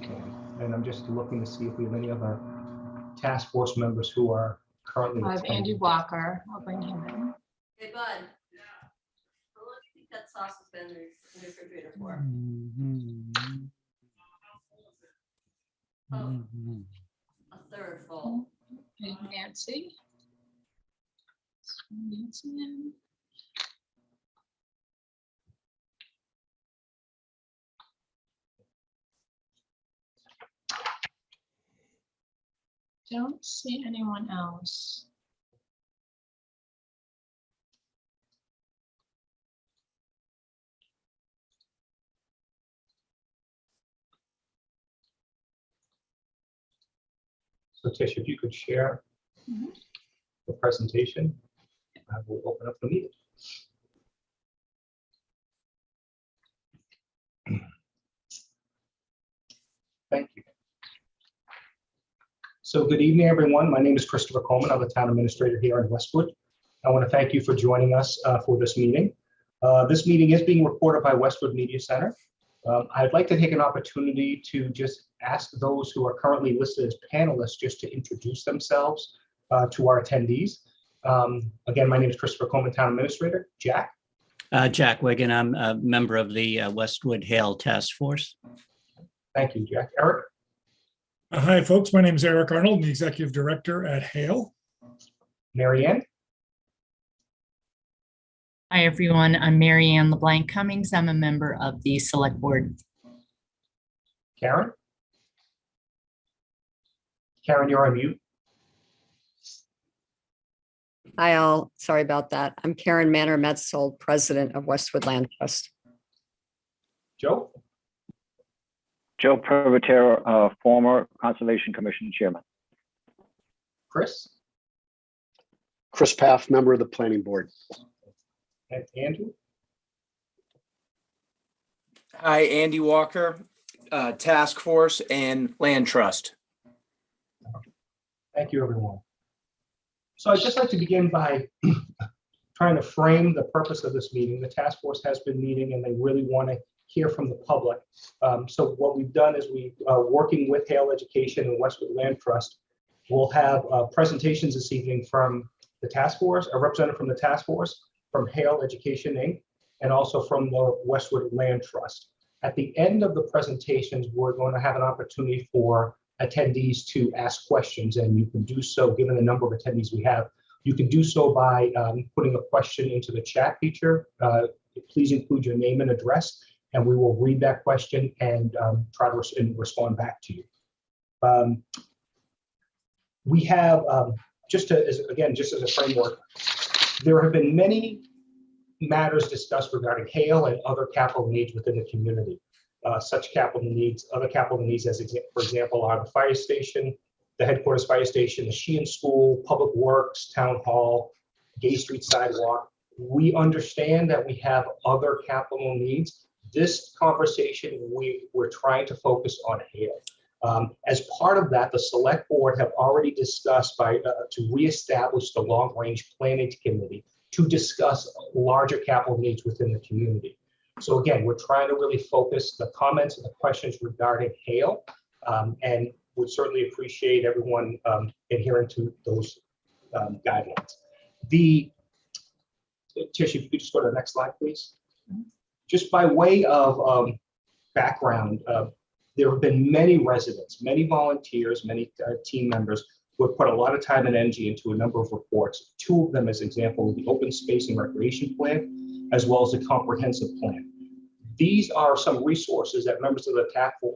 Okay, and I'm just looking to see if we have any other task force members who are currently I have attending. Andy Walker. I'll bring him in. Hey, bud. How long do you think that sauce has been in the refrigerator for? Oh, a third full. And Nancy. Nancy in. Don't see anyone else. So Tish, if you could share the presentation, I will open up the meeting. Thank you. So good evening, everyone. My name is Christopher Coleman. I'm the town administrator here in Westwood. I want to thank you for joining us for this meeting. This meeting is being recorded by Westwood Media Center. I'd like to take an opportunity to just ask those who are currently listed as panelists just to introduce themselves to our attendees. Again, my name is Christopher Coleman, town administrator. Jack? Jack Wigan, I'm a member of the Westwood Hale Task Force. Thank you, Jack. Eric? Hi, folks. My name is Eric Arnold, I'm the executive director at Hale. Mary Ann? Hi, everyone. I'm Mary Ann LeBlanc Cummings. I'm a member of the Select Board. Karen? Karen, you're on mute. Hi, all. Sorry about that. I'm Karen Manor-Metzold, president of Westwood Land Trust. Joe? Joe Privatero, former Conservation Commission chairman. Chris? Chris Paff, member of the planning board. And Andrew? Hi, Andy Walker, Task Force and Land Trust. Thank you, everyone. So I'd just like to begin by trying to frame the purpose of this meeting. The task force has been meeting and they really want to hear from the public. So what we've done is we, working with Hale Education and Westwood Land Trust, we'll have presentations this evening from the task force, a representative from the task force, from Hale Education Inc., and also from the Westwood Land Trust. At the end of the presentations, we're going to have an opportunity for attendees to ask questions, and you can do so, given the number of attendees we have, you can do so by putting a question into the chat feature. Please include your name and address, and we will read that question and try to respond back to you. We have, just as a framework, there have been many matters discussed regarding Hale and other capital needs within the community. Such capital needs, other capital needs, for example, are the fire station, the headquarters fire station, the Sheehan School, Public Works, Town Hall, Gay Street sidewalk. We understand that we have other capital needs. This conversation, we're trying to focus on Hale. As part of that, the select board have already discussed to reestablish the long-range planning committee to discuss larger capital needs within the community. So again, we're trying to really focus the comments and the questions regarding Hale, and would certainly appreciate everyone adhering to those guidelines. Tish, if you could just go to the next slide, please. Just by way of background, there have been many residents, many volunteers, many team members who have put a lot of time and energy into a number of reports. Two of them as example, the Open Space and Recreation Plan, as well as the Comprehensive Plan. These are some resources that members of the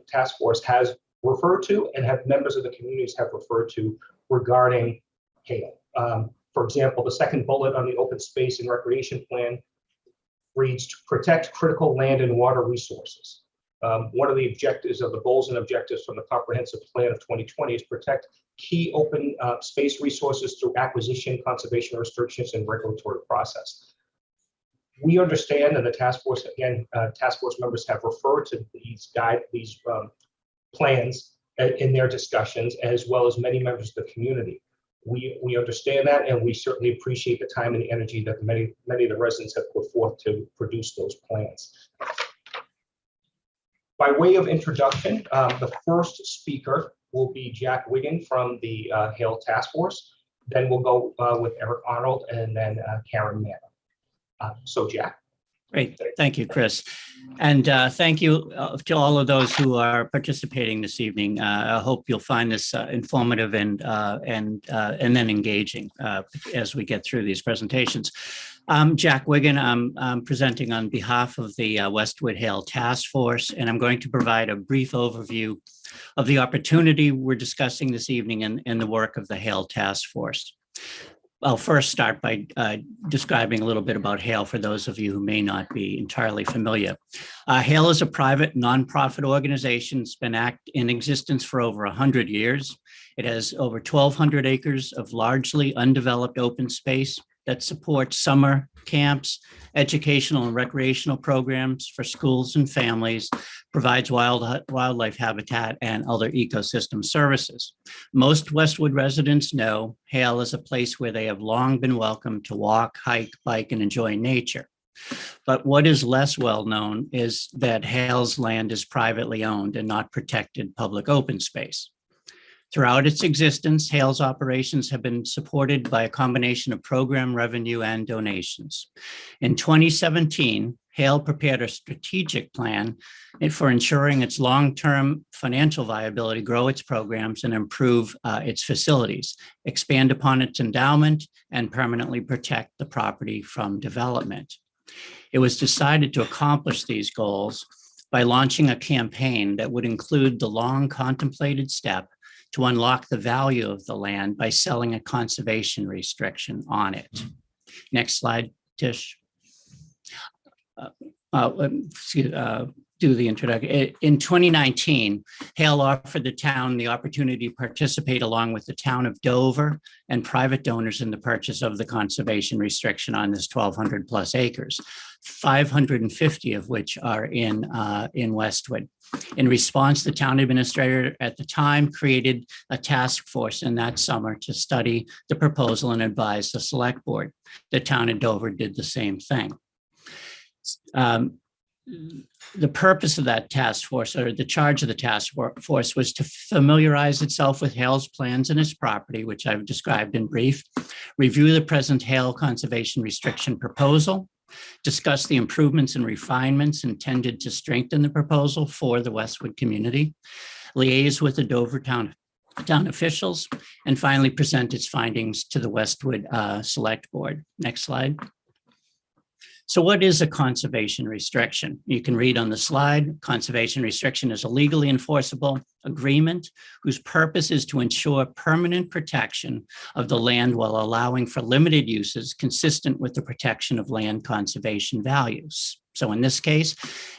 task force has referred to and have members of the communities have referred to regarding Hale. For example, the second bullet on the Open Space and Recreation Plan reads to protect critical land and water resources. One of the objectives of the goals and objectives from the Comprehensive Plan of 2020 is protect key open space resources through acquisition, conservation restrictions, and regulatory process. We understand, and the task force, again, task force members have referred to these plans in their discussions, as well as many members of the community. We understand that, and we certainly appreciate the time and the energy that many of the residents have put forth to produce those plans. By way of introduction, the first speaker will be Jack Wigan from the Hale Task Force. Then we'll go with Eric Arnold and then Karen Manor. So Jack. Great. Thank you, Chris. And thank you to all of those who are participating this evening. I hope you'll find this informative and then engaging as we get through these presentations. I'm Jack Wigan. I'm presenting on behalf of the Westwood Hale Task Force, and I'm going to provide a brief overview of the opportunity we're discussing this evening and the work of the Hale Task Force. I'll first start by describing a little bit about Hale for those of you who may not be entirely familiar. Hale is a private nonprofit organization that's been in existence for over 100 years. It has over 1,200 acres of largely undeveloped open space that supports summer camps, educational and recreational programs for schools and families, provides wildlife habitat and other ecosystem services. Most Westwood residents know Hale is a place where they have long been welcome to walk, hike, bike, and enjoy nature. But what is less well known is that Hale's land is privately owned and not protected public open space. Throughout its existence, Hale's operations have been supported by a combination of program revenue and donations. In 2017, Hale prepared a strategic plan for ensuring its long-term financial viability, grow its programs, and improve its facilities, expand upon its endowment, and permanently protect the property from development. It was decided to accomplish these goals by launching a campaign that would include the long contemplated step to unlock the value of the land by selling a conservation restriction on it. Next slide, Tish. Do the introduction. In 2019, Hale offered the town the opportunity to participate along with the town of Dover and private donors in the purchase of the conservation restriction on this 1,200 plus acres, 550 of which are in Westwood. In response, the town administrator at the time created a task force in that summer to study the proposal and advise the select board. The town of Dover did the same thing. The purpose of that task force, or the charge of the task force, was to familiarize itself with Hale's plans and its property, which I've described in brief, review the present Hale conservation restriction proposal, discuss the improvements and refinements intended to strengthen the proposal for the Westwood community, liaise with the Dover town officials, and finally present its findings to the Westwood Select Board. Next slide. So what is a conservation restriction? You can read on the slide. Conservation restriction is a legally enforceable agreement whose purpose is to ensure permanent protection of the land while allowing for limited uses consistent with the protection of land conservation values. So in this case,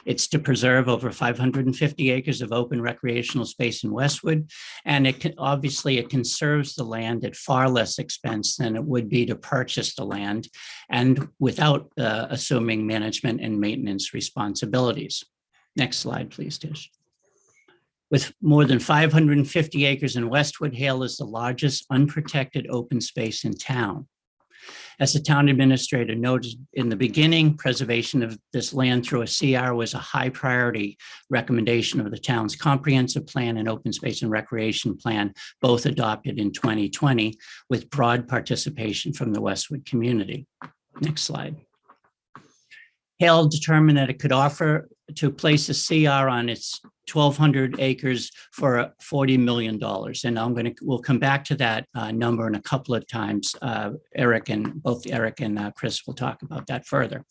it's to preserve over 550 acres of open recreational space in Westwood, and obviously it conserves the land at far less expense than it would be to purchase the land, and without assuming management and maintenance responsibilities. Next slide, please, Tish. With more than 550 acres in Westwood, Hale is the largest unprotected open space in town. As the town administrator noted in the beginning, preservation of this land through a CR was a high priority recommendation of the town's comprehensive plan and open space and recreation plan, both adopted in 2020 with broad participation from the Westwood community. Next slide. Hale determined that it could offer to place a CR on its 1,200 acres for $40 million. And we'll come back to that number in a couple of times. Both Eric and Chris will talk about that further.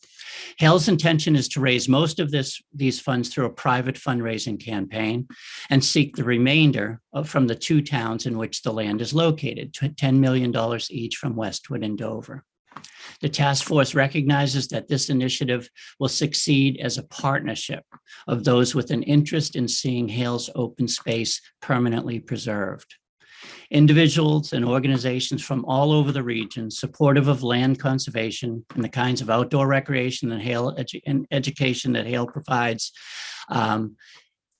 Hale's intention is to raise most of these funds through a private fundraising campaign and seek the remainder from the two towns in which the land is located, $10 million each from Westwood and Dover. The task force recognizes that this initiative will succeed as a partnership of those with an interest in seeing Hale's open space permanently preserved. Individuals and organizations from all over the region supportive of land conservation and the kinds of outdoor recreation and education that Hale provides.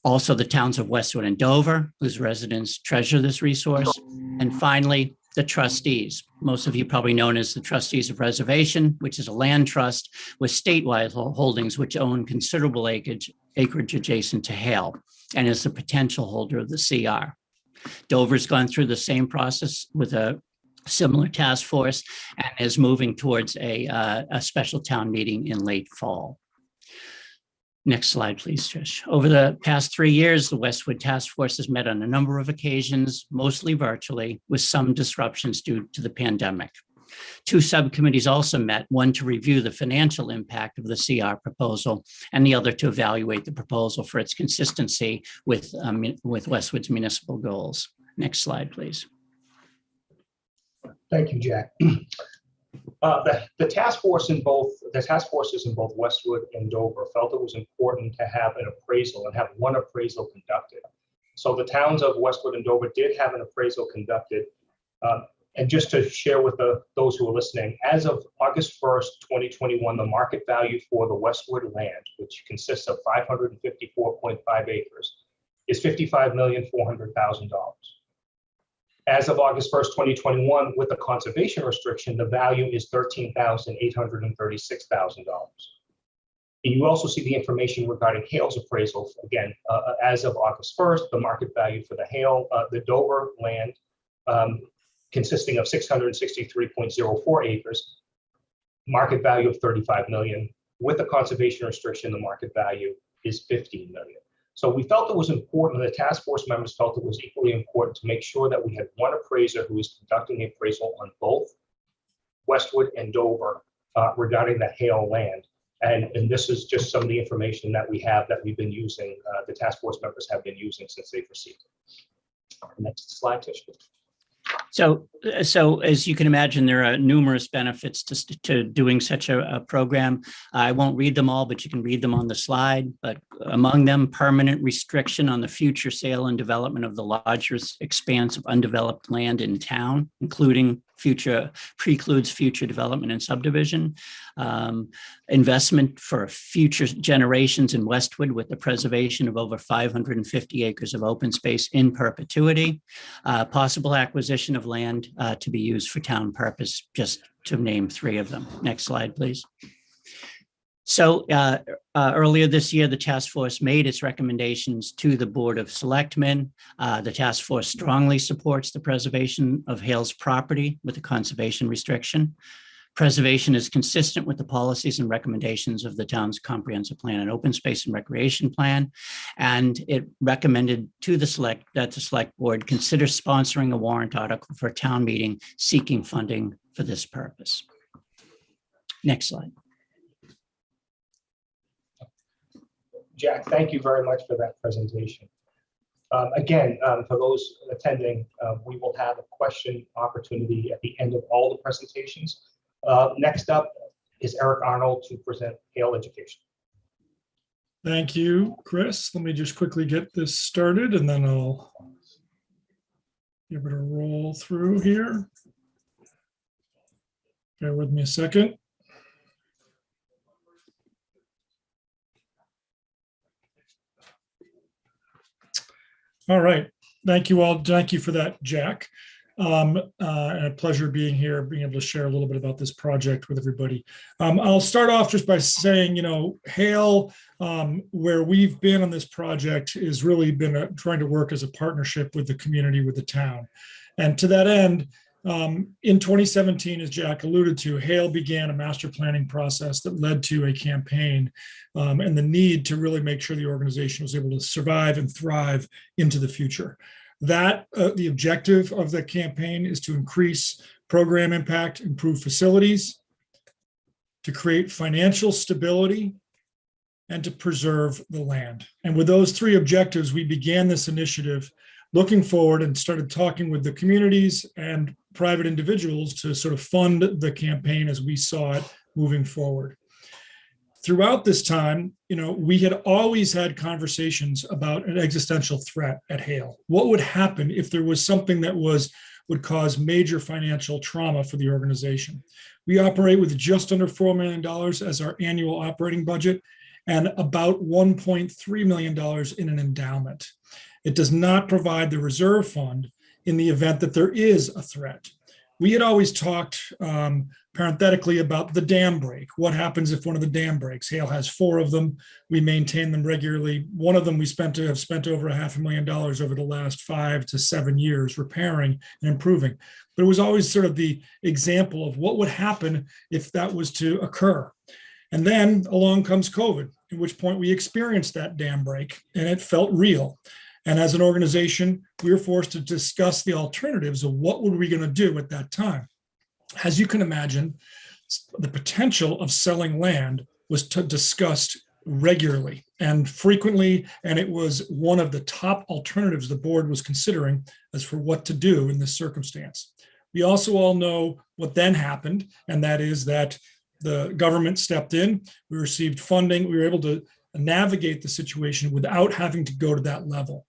Also the towns of Westwood and Dover, whose residents treasure this resource. And finally, the trustees. Most of you probably known as the trustees of reservation, which is a land trust with statewide holdings which own considerable acreage adjacent to Hale and is the potential holder of the CR. Dover's gone through the same process with a similar task force and is moving towards a special town meeting in late fall. Next slide, please, Trish. Over the past 3 years, the Westwood Task Force has met on a number of occasions, mostly virtually, with some disruptions due to the pandemic. 2 subcommittees also met, one to review the financial impact of the CR proposal and the other to evaluate the proposal for its consistency with Westwood's municipal goals. Next slide, please. Thank you, Jack. The task forces in both Westwood and Dover felt it was important to have an appraisal and have one appraisal conducted. So the towns of Westwood and Dover did have an appraisal conducted. And just to share with those who are listening, as of August 1st, 2021, the market value for the Westwood land, which consists of 554.5 acres, is $55,400,000. As of August 1st, 2021, with the conservation restriction, the value is $13,836,000. You also see the information regarding Hale's appraisal. Again, as of August 1st, the market value for the Dover land, consisting of 663.04 acres, market value of 35 million. With the conservation restriction, the market value is 15 million. So we felt it was important, and the task force members felt it was equally important to make sure that we had one appraiser who is conducting the appraisal on both Westwood and Dover regarding the Hale land. And this is just some of the information that we have that we've been using, the task force members have been using since they've received it. Next slide, Tish. So as you can imagine, there are numerous benefits to doing such a program. I won't read them all, but you can read them on the slide. But among them, permanent restriction on the future sale and development of the largest expanse of undeveloped land in town, including precludes future development and subdivision. Investment for future generations in Westwood with the preservation of over 550 acres of open space in perpetuity. Possible acquisition of land to be used for town purpose, just to name 3 of them. Next slide, please. So earlier this year, the task force made its recommendations to the Board of Selectmen. The task force strongly supports the preservation of Hale's property with a conservation restriction. Preservation is consistent with the policies and recommendations of the town's comprehensive plan and open space and recreation plan. And it recommended to the select board consider sponsoring a warrant article for a town meeting seeking funding for this purpose. Next slide. Jack, thank you very much for that presentation. Again, for those attending, we will have a question opportunity at the end of all the presentations. Next up is Eric Arnold to present Hale Education. Thank you, Chris. Let me just quickly get this started and then I'll give it a roll through here. Bear with me a second. All right. Thank you all. Thank you for that, Jack. And a pleasure being here, being able to share a little bit about this project with everybody. I'll start off just by saying, Hale, where we've been on this project is really been trying to work as a partnership with the community, with the town. And to that end, in 2017, as Jack alluded to, Hale began a master planning process that led to a campaign and the need to really make sure the organization was able to survive and thrive into the future. That the objective of the campaign is to increase program impact, improve facilities, to create financial stability, and to preserve the land. And with those 3 objectives, we began this initiative looking forward and started talking with the communities and private individuals to sort of fund the campaign as we saw it moving forward. Throughout this time, we had always had conversations about an existential threat at Hale. What would happen if there was something that would cause major financial trauma for the organization? We operate with just under $4 million as our annual operating budget and about $1.3 million in an endowment. It does not provide the reserve fund in the event that there is a threat. We had always talked parenthetically about the dam break. What happens if one of the dam breaks? Hale has 4 of them. We maintain them regularly. One of them we have spent over $500,000 over the last 5 to 7 years repairing and improving. But it was always sort of the example of what would happen if that was to occur. And then along comes COVID, at which point we experienced that dam break and it felt real. And as an organization, we were forced to discuss the alternatives of what were we going to do at that time. As you can imagine, the potential of selling land was discussed regularly and frequently, and it was one of the top alternatives the board was considering as for what to do in this circumstance. We also all know what then happened, and that is that the government stepped in, we received funding, we were able to navigate the situation without having to go to that level.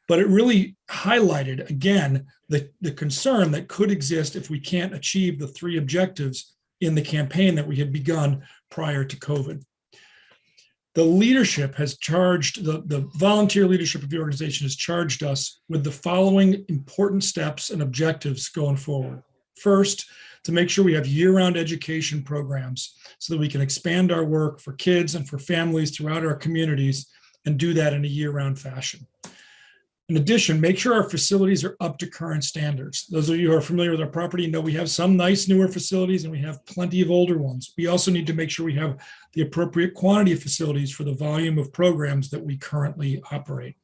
But it really highlighted, again, the concern that could exist if we can't achieve the 3 objectives in the campaign that we had begun prior to COVID. The leadership has charged, the volunteer leadership of the organization has charged us with the following important steps and objectives going forward. First, to make sure we have year-round education programs so that we can expand our work for kids and for families throughout our communities and do that in a year-round fashion. In addition, make sure our facilities are up to current standards. Those of you who are familiar with our property know we have some nice newer facilities and we have plenty of older ones. We also need to make sure we have the appropriate quantity of facilities for the volume of programs that we currently operate.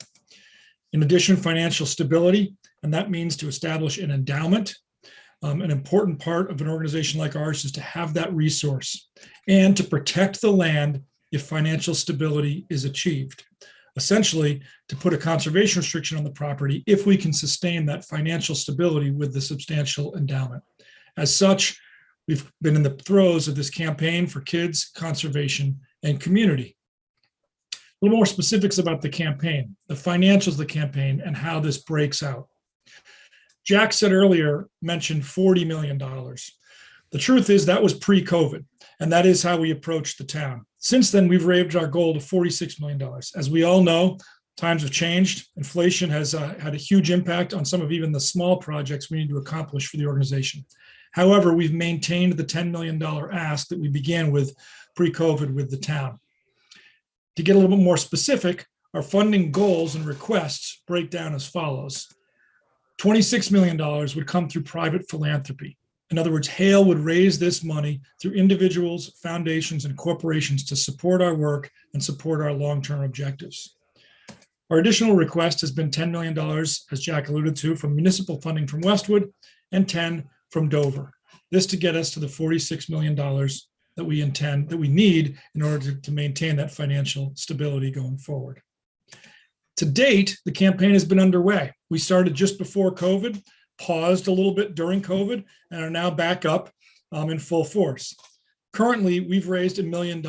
In addition, financial stability, and that means to establish an endowment. An important part of an organization like ours is to have that resource and to protect the land if financial stability is achieved. Essentially, to put a conservation restriction on the property if we can sustain that financial stability with the substantial endowment. As such, we've been in the throes of this campaign for kids, conservation, and community. A little more specifics about the campaign, the financials of the campaign, and how this breaks out. Jack said earlier, mentioned $40 million. The truth is that was pre-COVID, and that is how we approached the town. Since then, we've raised our goal to $46 million. As we all know, times have changed. Inflation has had a huge impact on some of even the small projects we need to accomplish for the organization. However, we've maintained the $10 million ask that we began with pre-COVID with the town. To get a little bit more specific, our funding goals and requests break down as follows. $26 million would come through private philanthropy. In other words, Hale would raise this money through individuals, foundations, and corporations to support our work and support our long-term objectives. Our additional request has been $10 million, as Jack alluded to, from municipal funding from Westwood and 10 from Dover. This to get us to the $46 million that we need in order to maintain that financial stability going forward. To date, the campaign has been underway. We started just before COVID, paused a little bit during COVID, and are now back up in full force. Currently, we've raised $1 million.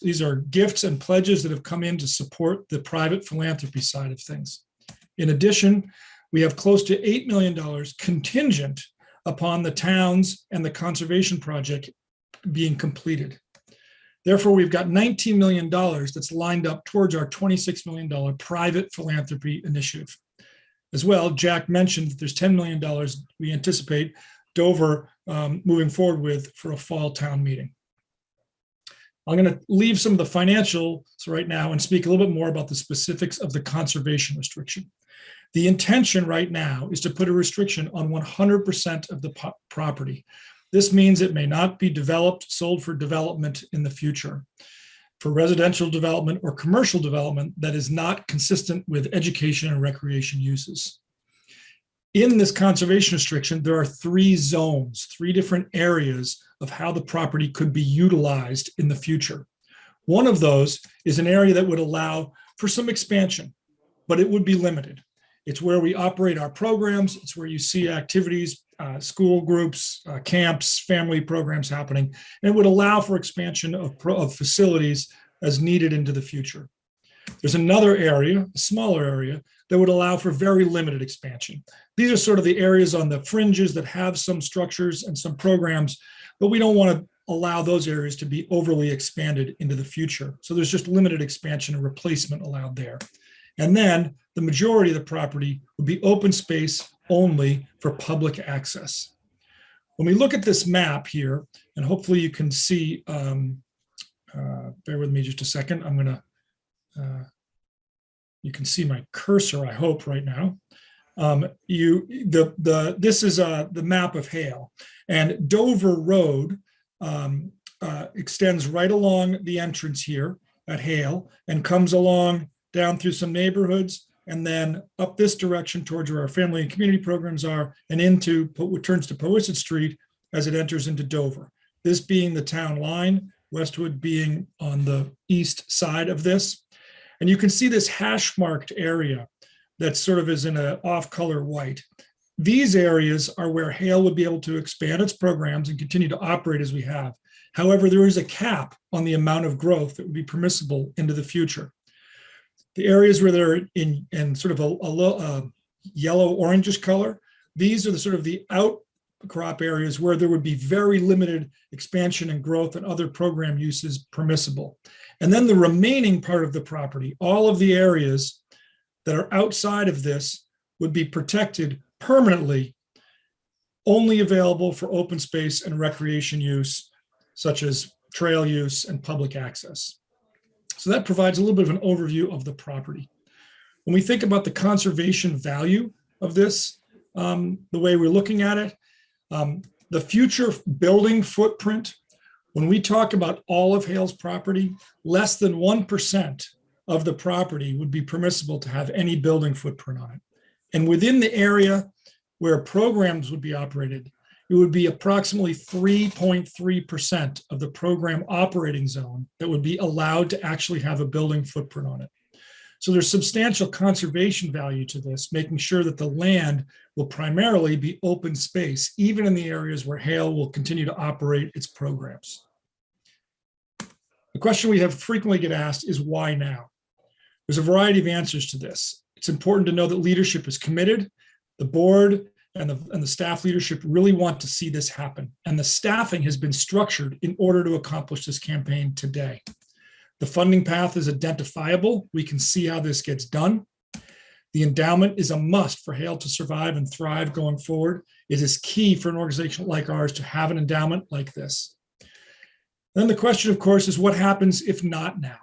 These are gifts and pledges that have come in to support the private philanthropy side of things. In addition, we have close to $8 million contingent upon the towns and the conservation project being completed. Therefore, we've got $19 million that's lined up towards our $26 million private philanthropy initiative. As well, Jack mentioned that there's $10 million we anticipate Dover moving forward with for a fall town meeting. I'm going to leave some of the financials right now and speak a little bit more about the specifics of the conservation restriction. The intention right now is to put a restriction on 100% of the property. This means it may not be developed, sold for development in the future. For residential development or commercial development that is not consistent with education and recreation uses. In this conservation restriction, there are 3 zones, 3 different areas of how the property could be utilized in the future. One of those is an area that would allow for some expansion, but it would be limited. It's where we operate our programs. It's where you see activities, school groups, camps, family programs happening, and it would allow for expansion of facilities as needed into the future. There's another area, a smaller area, that would allow for very limited expansion. These are sort of the areas on the fringes that have some structures and some programs, but we don't want to allow those areas to be overly expanded into the future. So there's just limited expansion and replacement allowed there. And then the majority of the property would be open space only for public access. When we look at this map here, and hopefully you can see, bear with me just a second. I'm gonna, you can see my cursor, I hope, right now. This is the map of Hale, and Dover Road extends right along the entrance here at Hale and comes along down through some neighborhoods and then up this direction towards where our family and community programs are and into what turns to Powysset Street as it enters into Dover. This being the town line, Westwood being on the east side of this. And you can see this hash marked area that sort of is in an off color white. These areas are where Hale would be able to expand its programs and continue to operate as we have. However, there is a cap on the amount of growth that would be permissible into the future. The areas where they're in sort of a yellow orangish color, these are the sort of the outcrop areas where there would be very limited expansion and growth and other program uses permissible. And then the remaining part of the property, all of the areas that are outside of this would be protected permanently, only available for open space and recreation use, such as trail use and public access. So that provides a little bit of an overview of the property. When we think about the conservation value of this, the way we're looking at it, the future building footprint, when we talk about all of Hale's property, less than 1% of the property would be permissible to have any building footprint on it. And within the area where programs would be operated, it would be approximately 3.3% of the program operating zone that would be allowed to actually have a building footprint on it. So there's substantial conservation value to this, making sure that the land will primarily be open space, even in the areas where Hale will continue to operate its programs. The question we have frequently get asked is why now? There's a variety of answers to this. It's important to know that leadership is committed. The board and the staff leadership really want to see this happen. And the staffing has been structured in order to accomplish this campaign today. The funding path is identifiable. We can see how this gets done. The endowment is a must for Hale to survive and thrive going forward. It is key for an organization like ours to have an endowment like this. Then the question, of course, is what happens if not now?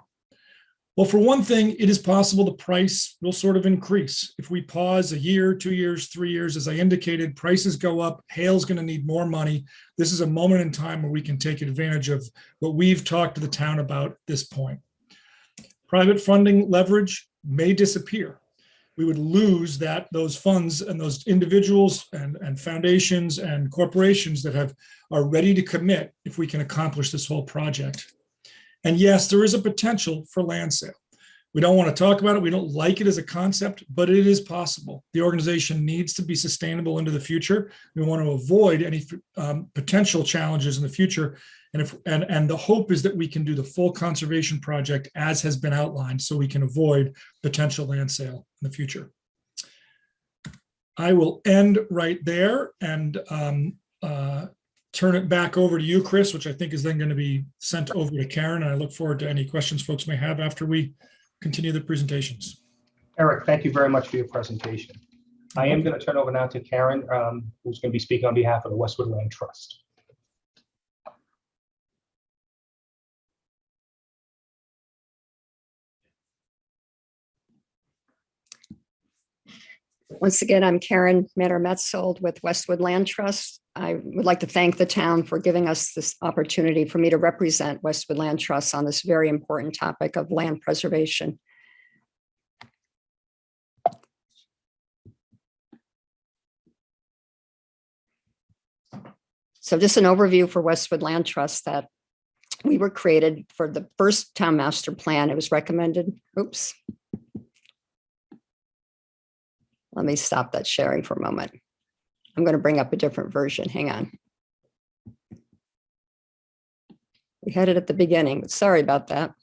Well, for one thing, it is possible the price will sort of increase. If we pause a year, 2 years, 3 years, as I indicated, prices go up, Hale's going to need more money. This is a moment in time where we can take advantage of what we've talked to the town about at this point. Private funding leverage may disappear. We would lose those funds and those individuals and foundations and corporations that are ready to commit if we can accomplish this whole project. And yes, there is a potential for land sale. We don't want to talk about it. We don't like it as a concept, but it is possible. The organization needs to be sustainable into the future. We want to avoid any potential challenges in the future. And the hope is that we can do the full conservation project as has been outlined so we can avoid potential land sale in the future. I will end right there and turn it back over to you, Chris, which I think is then going to be sent over to Karen. And I look forward to any questions folks may have after we continue the presentations. Eric, thank you very much for your presentation. I am going to turn over now to Karen, who's going to be speaking on behalf of the Westwood Land Trust. Once again, I'm Karen Manor-Metzold with Westwood Land Trust. I would like to thank the town for giving us this opportunity for me to represent Westwood Land Trust on this very important topic of land preservation. So just an overview for Westwood Land Trust that we were created for the first town master plan. It was recommended, oops. Let me stop that sharing for a moment. I'm going to bring up a different version. Hang on. We had it at the beginning. Sorry about that.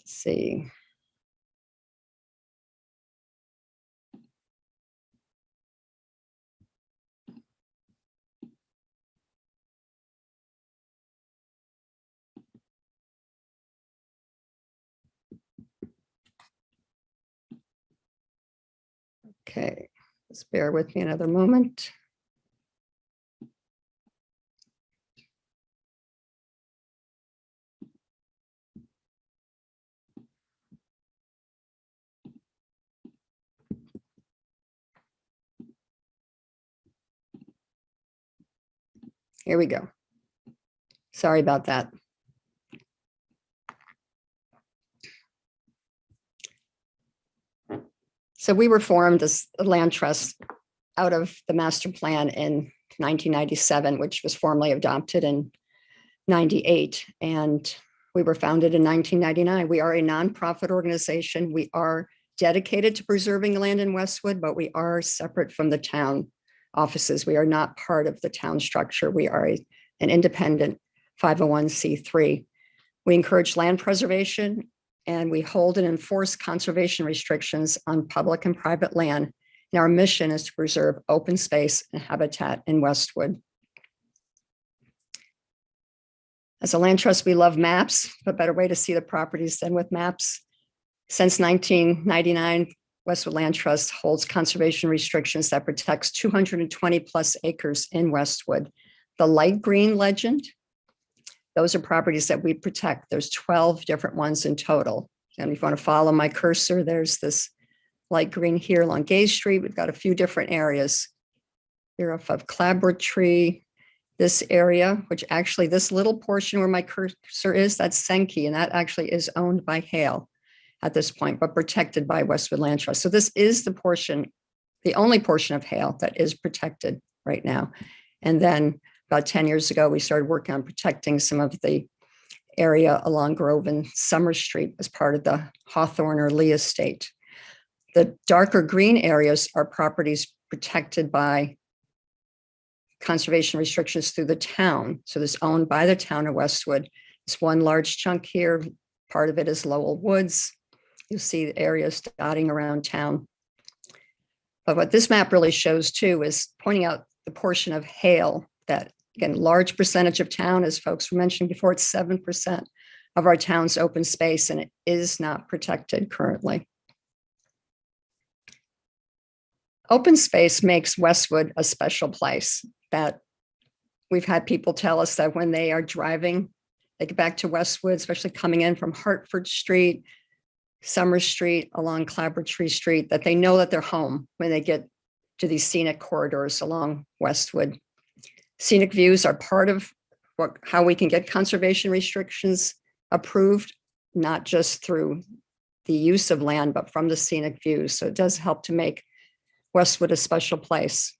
Let's see. Okay, just bear with me another moment. Here we go. Sorry about that. So we were formed as a land trust out of the master plan in 1997, which was formally adopted in 98. And we were founded in 1999. We are a nonprofit organization. We are dedicated to preserving land in Westwood, but we are separate from the town offices. We are not part of the town structure. We are an independent 501c3. We encourage land preservation, and we hold and enforce conservation restrictions on public and private land. And our mission is to preserve open space and habitat in Westwood. As a land trust, we love maps. A better way to see the properties than with maps. Since 1999, Westwood Land Trust holds conservation restrictions that protects 220 plus acres in Westwood. The light green legend, those are properties that we protect. There's 12 different ones in total. And if you want to follow my cursor, there's this light green here along Gay Street. We've got a few different areas here off of Clabber Tree. This area, which actually this little portion where my cursor is, that's Senke, and that actually is owned by Hale at this point, but protected by Westwood Land Trust. So this is the portion, the only portion of Hale that is protected right now. And then about 10 years ago, we started working on protecting some of the area along Grove and Summer Street as part of the Hawthorne or Lee Estate. The darker green areas are properties protected by conservation restrictions through the town. So this owned by the town of Westwood. It's one large chunk here. Part of it is Lowell Woods. You'll see the areas dotting around town. But what this map really shows too is pointing out the portion of Hale that, again, large percentage of town, as folks were mentioning before, it's 7% of our town's open space, and it is not protected currently. Open space makes Westwood a special place. That we've had people tell us that when they are driving, they get back to Westwood, especially coming in from Hartford Street, Summer Street, along Clabber Tree Street, that they know that they're home when they get to these scenic corridors along Westwood. Scenic views are part of how we can get conservation restrictions approved, not just through the use of land, but from the scenic views. So it does help to make Westwood a special place.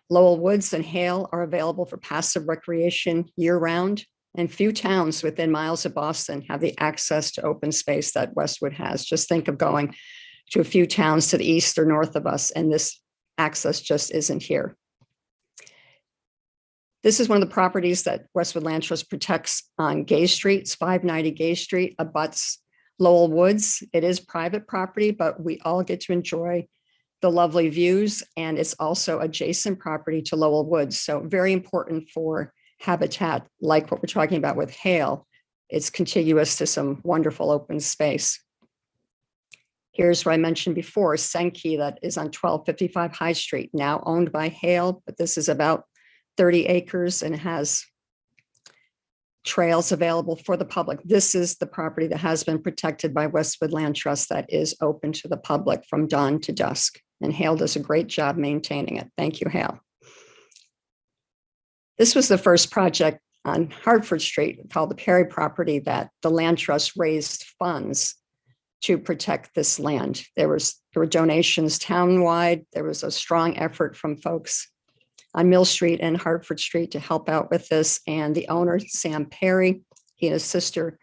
Lowell Woods and Hale are available for passive recreation year-round, and few towns within miles of Boston have the access to open space that Westwood has. Just think of going to a few towns to the east or north of us, and this access just isn't here. This is one of the properties that Westwood Land Trust protects on Gay Street. It's 590 Gay Street, abuts Lowell Woods. It is private property, but we all get to enjoy the lovely views, and it's also adjacent property to Lowell Woods. So very important for habitat, like what we're talking about with Hale. It's contiguous to some wonderful open space. Here's what I mentioned before, Senke, that is on 1255 High Street, now owned by Hale, but this is about 30 acres and has trails available for the public. This is the property that has been protected by Westwood Land Trust that is open to the public from dawn to dusk. And Hale does a great job maintaining it. Thank you, Hale. This was the first project on Hartford Street called the Perry property that the Land Trust raised funds to protect this land. There were donations townwide. There was a strong effort from folks on Mill Street and Hartford Street to help out with this. And the owner, Sam Perry, he and his sister,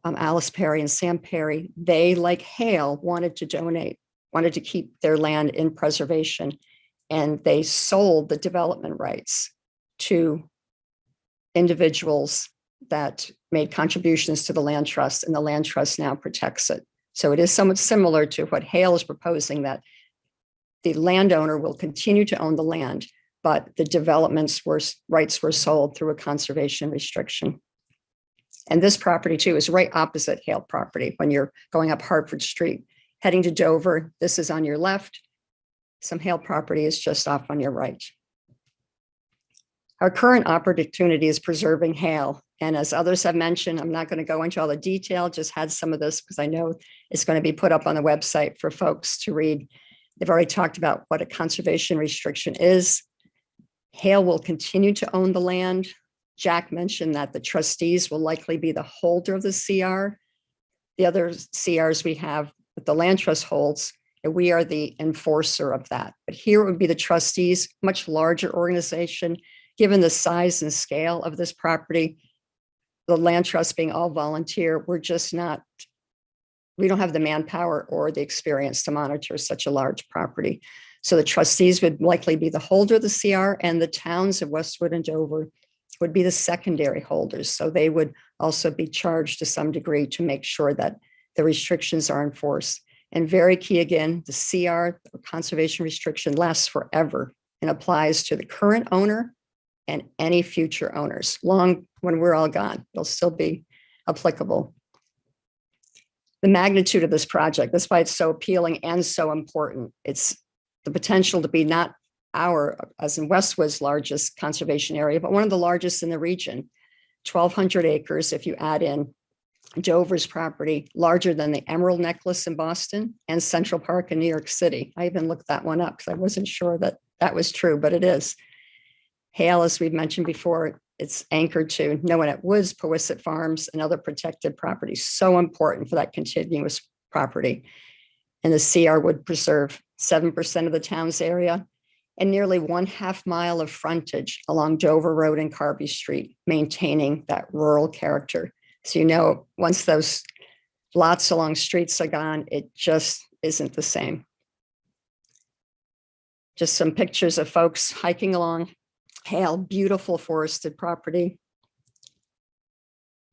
Alice Perry and Sam Perry, they, like Hale, wanted to donate, wanted to keep their land in preservation. And they sold the development rights to individuals that made contributions to the land trust, and the land trust now protects it. So it is somewhat similar to what Hale is proposing, that the landowner will continue to own the land, but the rights were sold through a conservation restriction. And this property too is right opposite Hale property when you're going up Hartford Street, heading to Dover. This is on your left. Some Hale property is just off on your right. Our current opportunity is preserving Hale. And as others have mentioned, I'm not going to go into all the detail, just had some of this because I know it's going to be put up on the website for folks to read. They've already talked about what a conservation restriction is. Hale will continue to own the land. Jack mentioned that the trustees will likely be the holder of the CR. The other CRs we have, that the land trust holds, and we are the enforcer of that. But here it would be the trustees, much larger organization, given the size and scale of this property, the land trust being all volunteer, we don't have the manpower or the experience to monitor such a large property. So the trustees would likely be the holder of the CR, and the towns of Westwood and Dover would be the secondary holders. So they would also be charged to some degree to make sure that the restrictions are enforced. And very key again, the CR, or conservation restriction, lasts forever and applies to the current owner and any future owners. Long when we're all gone, it'll still be applicable. The magnitude of this project, that's why it's so appealing and so important. It's the potential to be not as in Westwood's largest conservation area, but one of the largest in the region, 1,200 acres. If you add in Dover's property, larger than the Emerald Necklace in Boston and Central Park in New York City. I even looked that one up because I wasn't sure that that was true, but it is. Hale, as we've mentioned before, it's anchored to Noanette Woods, Powysset Farms, and other protected properties. So important for that continuous property. And the CR would preserve 7% of the town's area and nearly 1/2 mile of frontage along Dover Road and Carby Street, maintaining that rural character. So, once those lots along streets are gone, it just isn't the same. Just some pictures of folks hiking along Hale, beautiful forested property.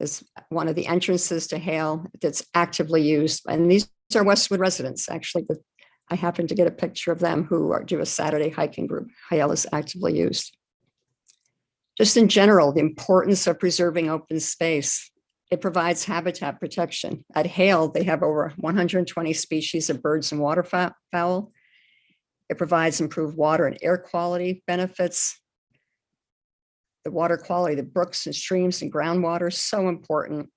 Is one of the entrances to Hale that's actively used. And these are Westwood residents, actually. I happen to get a picture of them who do a Saturday hiking group. Hale is actively used. Just in general, the importance of preserving open space. It provides habitat protection. At Hale, they have over 120 species of birds and waterfowl. It provides improved water and air quality benefits. The water quality, the brooks and streams and groundwater, so important.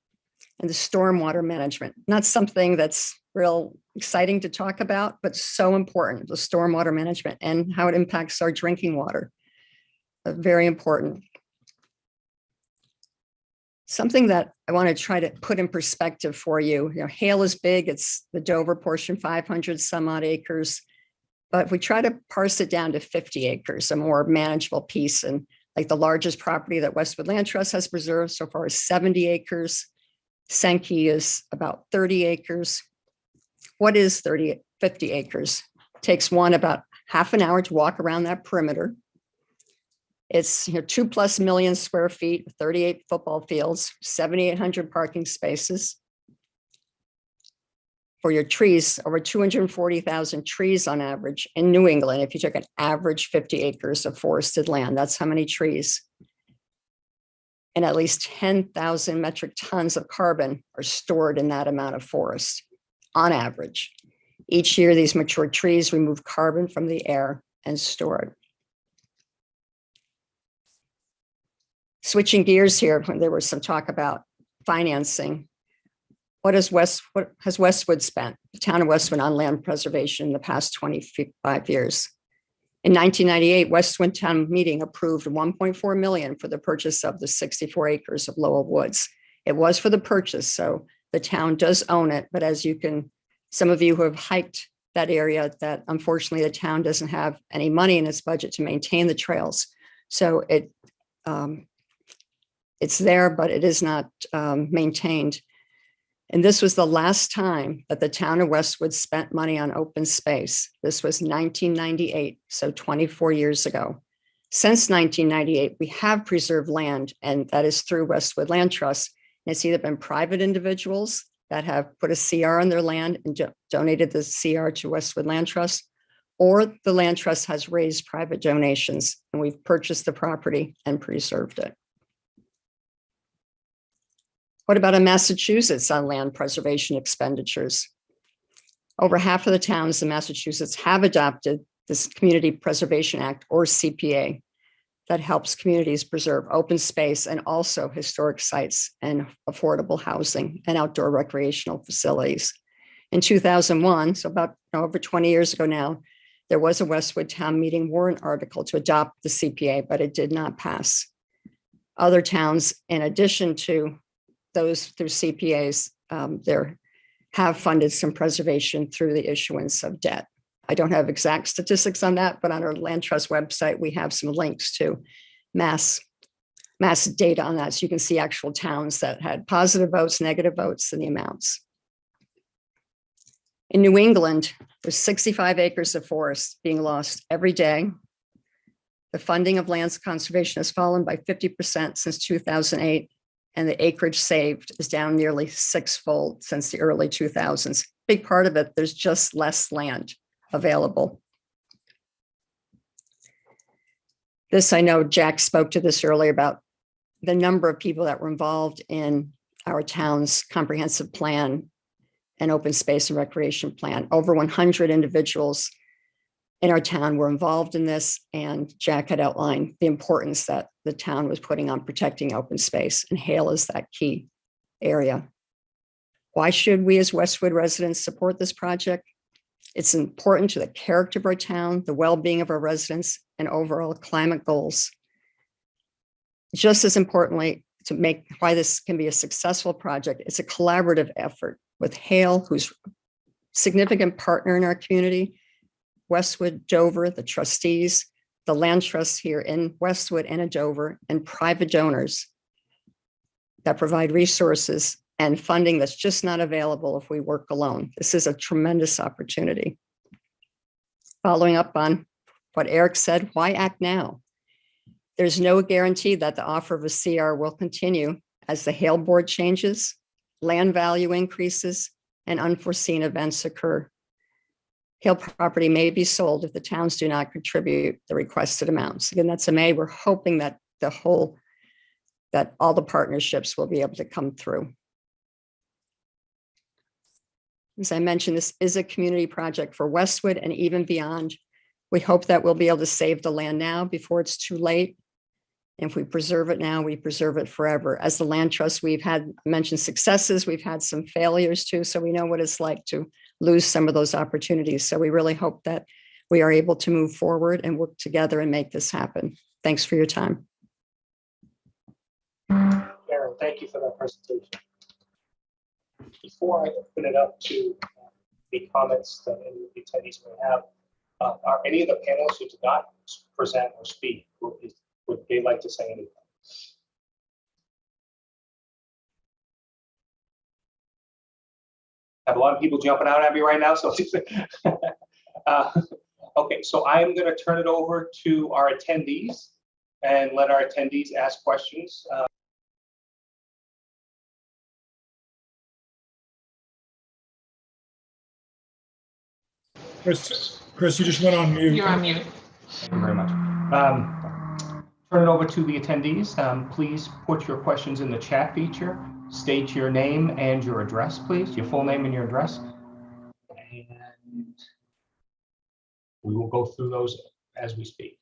And the stormwater management, not something that's real exciting to talk about, but so important, the stormwater management and how it impacts our drinking water. Very important. Something that I want to try to put in perspective for you. Hale is big. It's the Dover portion, 500 some odd acres. But if we try to parse it down to 50 acres, a more manageable piece, and like the largest property that Westwood Land Trust has preserved so far is 70 acres. Sankey is about 30 acres. What is 50 acres? It takes one about half an hour to walk around that perimeter. It's 2+ million square feet, 38 football fields, 7,800 parking spaces. For your trees, over 240,000 trees on average in New England. If you took an average 50 acres of forested land, that's how many trees. And at least 10,000 metric tons of carbon are stored in that amount of forest on average. Each year, these mature trees remove carbon from the air and store it. Switching gears here, when there was some talk about financing. What has Westwood spent, the town of Westwood, on land preservation in the past 25 years? In 1998, Westwood Town Meeting approved $1.4 million for the purchase of the 64 acres of Lowell Woods. It was for the purchase, so the town does own it. But as some of you who have hiked that area, that unfortunately the town doesn't have any money in its budget to maintain the trails. So it's there, but it is not maintained. And this was the last time that the town of Westwood spent money on open space. This was 1998, so 24 years ago. Since 1998, we have preserved land, and that is through Westwood Land Trust. And it's either been private individuals that have put a CR on their land and donated the CR to Westwood Land Trust, or the land trust has raised private donations, and we've purchased the property and preserved it. What about in Massachusetts on land preservation expenditures? Over half of the towns in Massachusetts have adopted this Community Preservation Act, or CPA, that helps communities preserve open space and also historic sites and affordable housing and outdoor recreational facilities. In 2001, so about over 20 years ago now, there was a Westwood Town Meeting warrant article to adopt the CPA, but it did not pass. Other towns, in addition to those through CPAs, there have funded some preservation through the issuance of debt. I don't have exact statistics on that, but on our Land Trust website, we have some links to mass data on that. So you can see actual towns that had positive votes, negative votes, and the amounts. In New England, there's 65 acres of forest being lost every day. The funding of lands conservation has fallen by 50% since 2008, and the acreage saved is down nearly sixfold since the early 2000s. Big part of it, there's just less land available. This, I know Jack spoke to this earlier about the number of people that were involved in our town's comprehensive plan and open space and recreation plan. Over 100 individuals in our town were involved in this, and Jack had outlined the importance that the town was putting on protecting open space, and Hale is that key area. Why should we as Westwood residents support this project? It's important to the character of our town, the well-being of our residents, and overall climate goals. Just as importantly, to make why this can be a successful project, it's a collaborative effort with Hale, who's a significant partner in our community, Westwood, Dover, the trustees, the land trusts here in Westwood and in Dover, and private donors that provide resources and funding that's just not available if we work alone. This is a tremendous opportunity. Following up on what Eric said, why act now? There's no guarantee that the offer of a CR will continue as the Hale board changes, land value increases, and unforeseen events occur. Hale property may be sold if the towns do not contribute the requested amounts. Again, that's a May. We're hoping that all the partnerships will be able to come through. As I mentioned, this is a community project for Westwood and even beyond. We hope that we'll be able to save the land now before it's too late. And if we preserve it now, we preserve it forever. As the land trust, we've had mentioned successes, we've had some failures too, so we know what it's like to lose some of those opportunities. So we really hope that we are able to move forward and work together and make this happen. Thanks for your time. Karen, thank you for that presentation. Before I open it up to the comments that any of the attendees may have, are any of the panelists who did not present or speak, would they like to say anything? I have a lot of people jumping out at me right now, so okay, so I'm going to turn it over to our attendees and let our attendees ask questions. Chris, you just went on mute. You're on mute. Thank you very much. Turn it over to the attendees. Please put your questions in the chat feature. State your name and your address, please, your full name and your address. And we will go through those as we speak.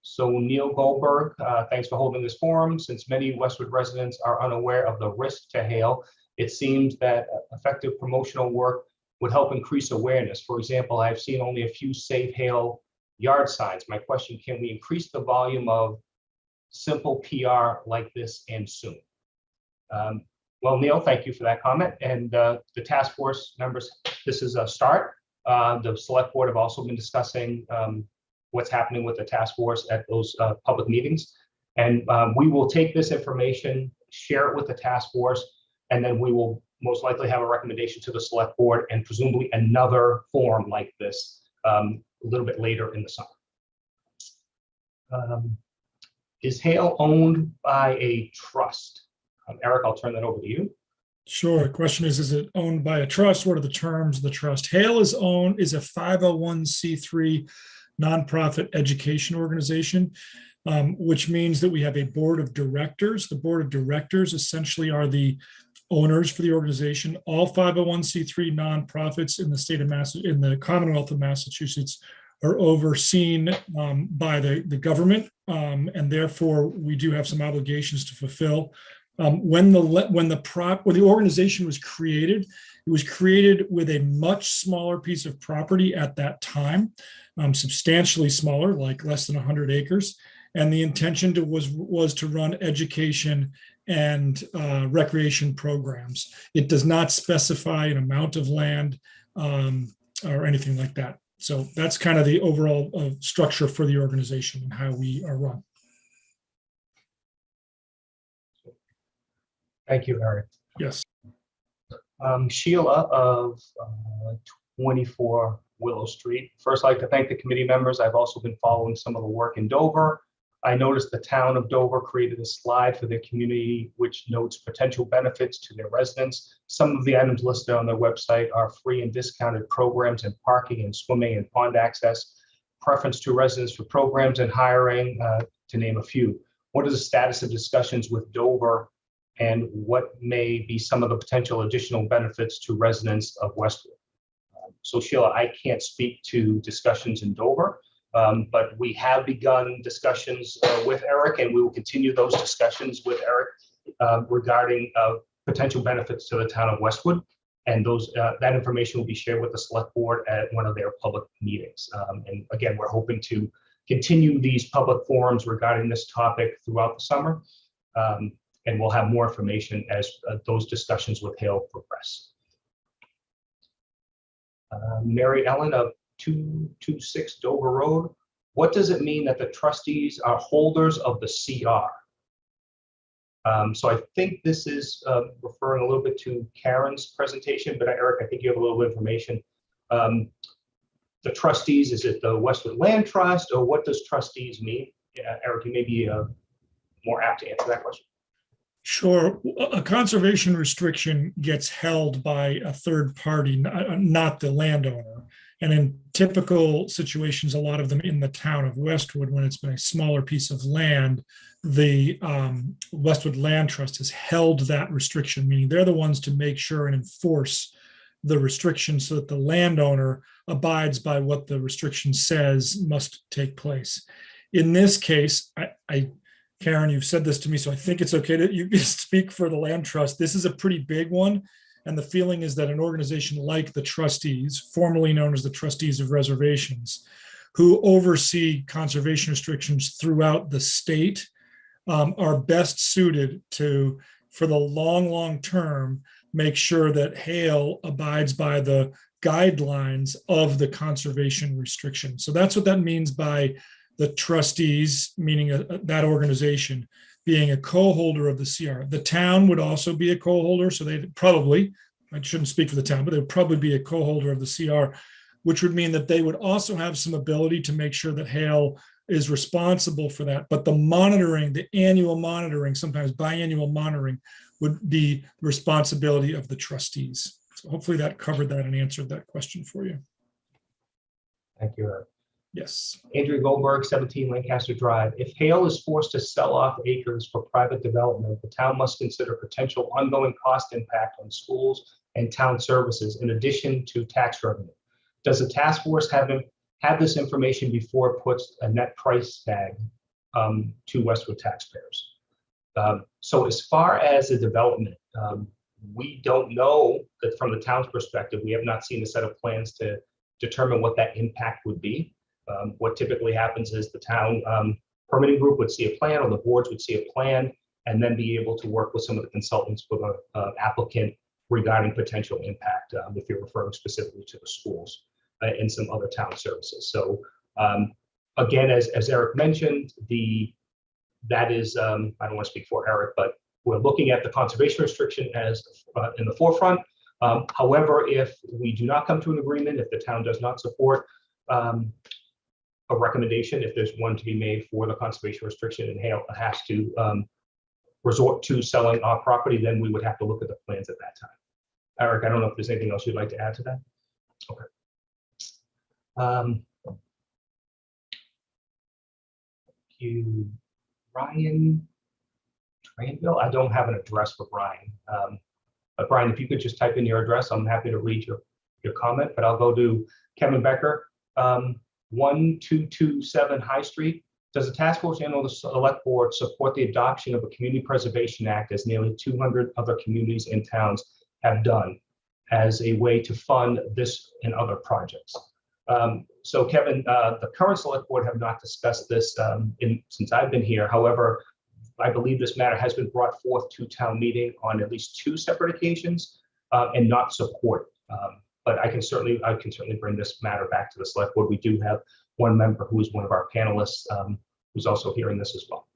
So Neil Goldberg, thanks for holding this forum. Since many Westwood residents are unaware of the risk to Hale, it seems that effective promotional work would help increase awareness. For example, I've seen only a few Save Hale yard signs. My question, can we increase the volume of simple PR like this and soon? Well, Neil, thank you for that comment. And the task force members, this is a start. The select board have also been discussing what's happening with the task force at those public meetings. And we will take this information, share it with the task force, and then we will most likely have a recommendation to the select board and presumably another forum like this a little bit later in the summer. Is Hale owned by a trust? Eric, I'll turn that over to you. Sure. The question is it owned by a trust? What are the terms of the trust? Hale is a 501c3 nonprofit education organization, which means that we have a board of directors. The board of directors essentially are the owners for the organization. All 501c3 nonprofits in the state of in the Commonwealth of Massachusetts are overseen by the government, and therefore we do have some obligations to fulfill. When the organization was created, it was created with a much smaller piece of property at that time, substantially smaller, like less than 100 acres. And the intention was to run education and recreation programs. It does not specify an amount of land or anything like that. So that's kind of the overall structure for the organization and how we are run. Thank you, Eric. Yes. Sheila of 24 Willow Street. First, I'd like to thank the committee members. I've also been following some of the work in Dover. I noticed the town of Dover created a slide for their community which notes potential benefits to their residents. Some of the items listed on their website are free and discounted programs and parking and swimming and pond access, preference to residents for programs and hiring, to name a few. What is the status of discussions with Dover, and what may be some of the potential additional benefits to residents of Westwood? So Sheila, I can't speak to discussions in Dover, but we have begun discussions with Eric, and we will continue those discussions with Eric regarding potential benefits to the town of Westwood. And that information will be shared with the select board at one of their public meetings. And again, we're hoping to continue these public forums regarding this topic throughout the summer. And we'll have more information as those discussions with Hale progress. Mary Ellen of 226 Dover Road. What does it mean that the trustees are holders of the CR? So I think this is referring a little bit to Karen's presentation, but Eric, I think you have a little information. The trustees, is it the Westwood Land Trust, or what does trustees mean? Eric, you may be more apt to answer that question. Sure. A conservation restriction gets held by a third party, not the landowner. And in typical situations, a lot of them in the town of Westwood, when it's been a smaller piece of land, the Westwood Land Trust has held that restriction, meaning they're the ones to make sure and enforce the restriction so that the landowner abides by what the restriction says must take place. In this case, Karen, you've said this to me, so I think it's okay that you speak for the land trust. This is a pretty big one. And the feeling is that an organization like the trustees, formerly known as the trustees of reservations, who oversee conservation restrictions throughout the state, are best suited to, for the long term, make sure that Hale abides by the guidelines of the conservation restriction. So that's what that means by the trustees, meaning that organization, being a co-holder of the CR. The town would also be a co-holder, so they'd probably, I shouldn't speak for the town, but they'd probably be a co-holder of the CR, which would mean that they would also have some ability to make sure that Hale is responsible for that. But the monitoring, the annual monitoring, sometimes biannual monitoring, would be responsibility of the trustees. So hopefully that covered that and answered that question for you. Thank you, Eric. Yes. Andrew Goldberg, 17 Lancaster Drive. If Hale is forced to sell off acres for private development, the town must consider potential ongoing cost impact on schools and town services in addition to tax revenue. Does the task force have this information before it puts a net price tag to Westwood taxpayers? So as far as the development, we don't know that from the town's perspective. We have not seen a set of plans to determine what that impact would be. What typically happens is the town permitting group would see a plan, or the boards would see a plan, and then be able to work with some of the consultants for the applicant regarding potential impact, if you're referring specifically to the schools and some other town services. So again, as Eric mentioned, that is, I don't want to speak for Eric, but we're looking at the conservation restriction as in the forefront. However, if we do not come to an agreement, if the town does not support a recommendation, if there's one to be made for the conservation restriction and Hale has to resort to selling our property, then we would have to look at the plans at that time. Eric, I don't know if there's anything else you'd like to add to that. Okay. You, Brian Tranville. I don't have an address for Brian. Brian, if you could just type in your address, I'm happy to read your comment, but I'll go to Kevin Becker, 1227 High Street. Does the task force and or the select board support the adoption of a community preservation act as nearly 200 other communities and towns have done as a way to fund this and other projects? So Kevin, the current select board have not discussed this since I've been here. However, I believe this matter has been brought forth to town meeting on at least 2 separate occasions and not supported. But I can certainly bring this matter back to the select board. We do have one member who is one of our panelists who's also hearing this as well.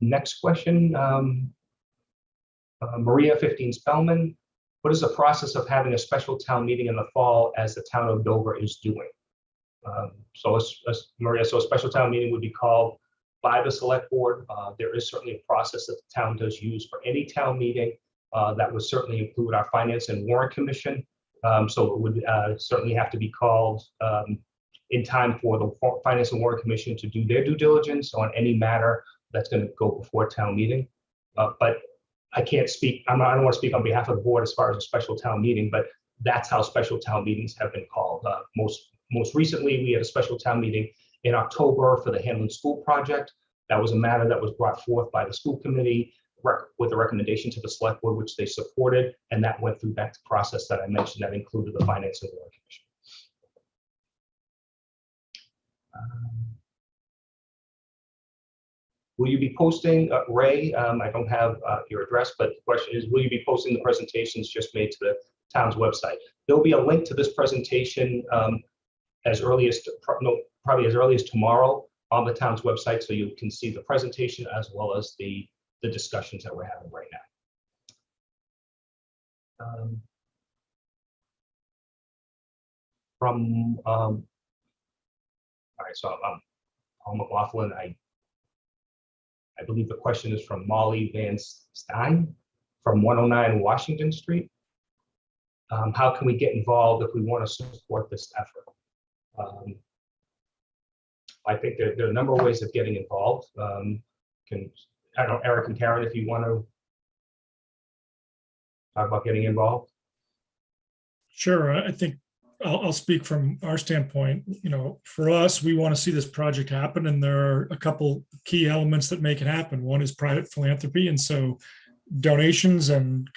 Next question, Maria 15 Spellman. What is the process of having a special town meeting in the fall as the town of Dover is doing? Maria, so a special town meeting would be called by the select board. There is certainly a process that the town does use for any town meeting. That would certainly include our Finance and Warrant Commission. So it would certainly have to be called in time for the Finance and Warrant Commission to do their due diligence on any matter that's going to go before town meeting. But I can't speak, I don't want to speak on behalf of the board as far as a special town meeting, but that's how special town meetings have been called. Most recently, we had a special town meeting in October for the Hamlin School project. That was a matter that was brought forth by the school committee with a recommendation to the select board, which they supported, and that went through that process that I mentioned that included the Finance and Warrant Commission. Will you be posting, Ray, I don't have your address, but the question is, will you be posting the presentations just made to the town's website? There'll be a link to this presentation as early as, probably as early as tomorrow on the town's website, so you can see the presentation as well as the discussions that we're having right now. All right, so I'm Paul McLaughlin. I believe the question is from Molly Van Stein from 109 Washington Street. How can we get involved if we want to support this effort? I think there are a number of ways of getting involved. I don't know, Eric and Karen, if you want to talk about getting involved. Sure, I think I'll speak from our standpoint. You know, for us, we want to see this project happen, and there are a couple key elements that make it happen. One is private philanthropy, and so donations and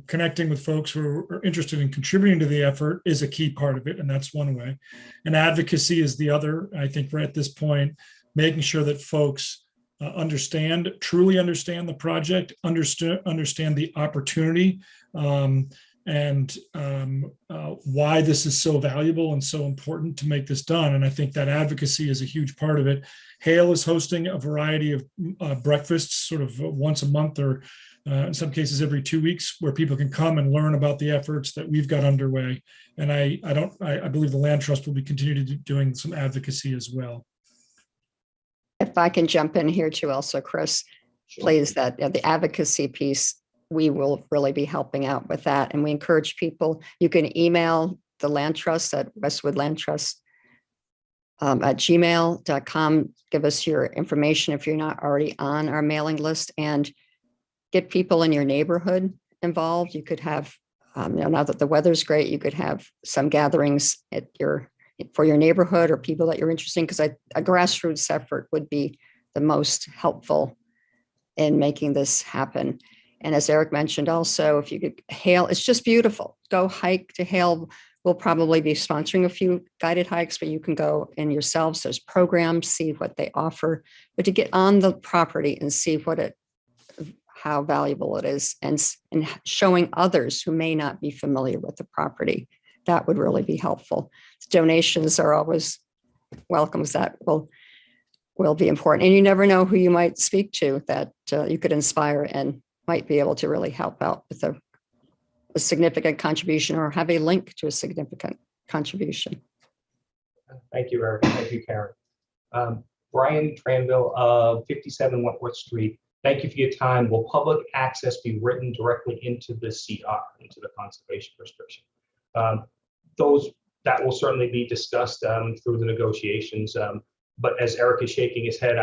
connecting with folks who are interested in contributing to the effort is a key part of it, and that's one way. And advocacy is the other. I think we're at this point making sure that folks truly understand the project, understand the opportunity, and why this is so valuable and so important to make this done. And I think that advocacy is a huge part of it. Hale is hosting a variety of breakfasts sort of once a month, or in some cases every 2 weeks, where people can come and learn about the efforts that we've got underway. And I believe the Land Trust will be continuing to doing some advocacy as well. If I can jump in here too also, Chris, please, that the advocacy piece, we will really be helping out with that. And we encourage people, you can email the Land Trust at Westwood Land Trust at gmail.com. Give us your information if you're not already on our mailing list, and get people in your neighborhood involved. You could have, now that the weather's great, you could have some gatherings for your neighborhood or people that you're interested in, because a grassroots effort would be the most helpful in making this happen. And as Eric mentioned also, if you could, Hale, it's just beautiful. Go hike to Hale. We'll probably be sponsoring a few guided hikes, but you can go in yourselves. There's programs, see what they offer, but to get on the property and see how valuable it is, and showing others who may not be familiar with the property, that would really be helpful. Donations are always welcome. That will be important. And you never know who you might speak to that you could inspire and might be able to really help out with a significant contribution, or have a link to a significant contribution. Thank you, Eric. Thank you, Karen. Brian Tranville of 57 Wentworth Street. Thank you for your time. Will public access be written directly into the CR, into the conservation restriction? That will certainly be discussed through the negotiations. But as Eric is shaking his head,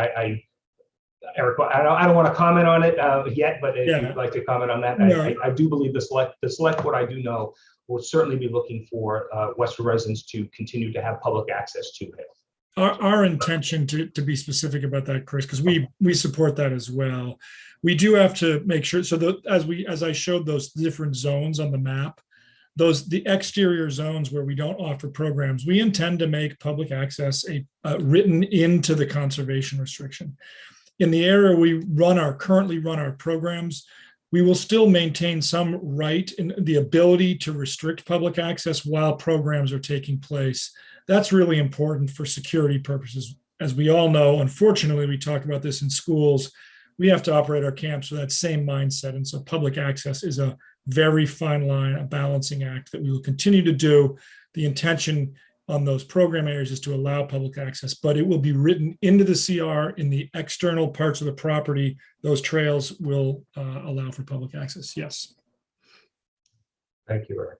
Eric, I don't want to comment on it yet, but if Yeah. you'd like to comment on that, No. I do believe the select board, I do know, will certainly be looking for Westwood residents to continue to have public access to Hale. Our intention to be specific about that, Chris, because we support that as well. We do have to make sure, so as I showed those different zones on the map, the exterior zones where we don't offer programs, we intend to make public access written into the conservation restriction. In the area we currently run our programs, we will still maintain some right in the ability to restrict public access while programs are taking place. That's really important for security purposes. As we all know, unfortunately, we talk about this in schools. We have to operate our camps with that same mindset. And so public access is a very fine line, a balancing act that we will continue to do. The intention on those program areas is to allow public access, but it will be written into the CR in the external parts of the property. Those trails will allow for public access. Yes. Thank you, Eric.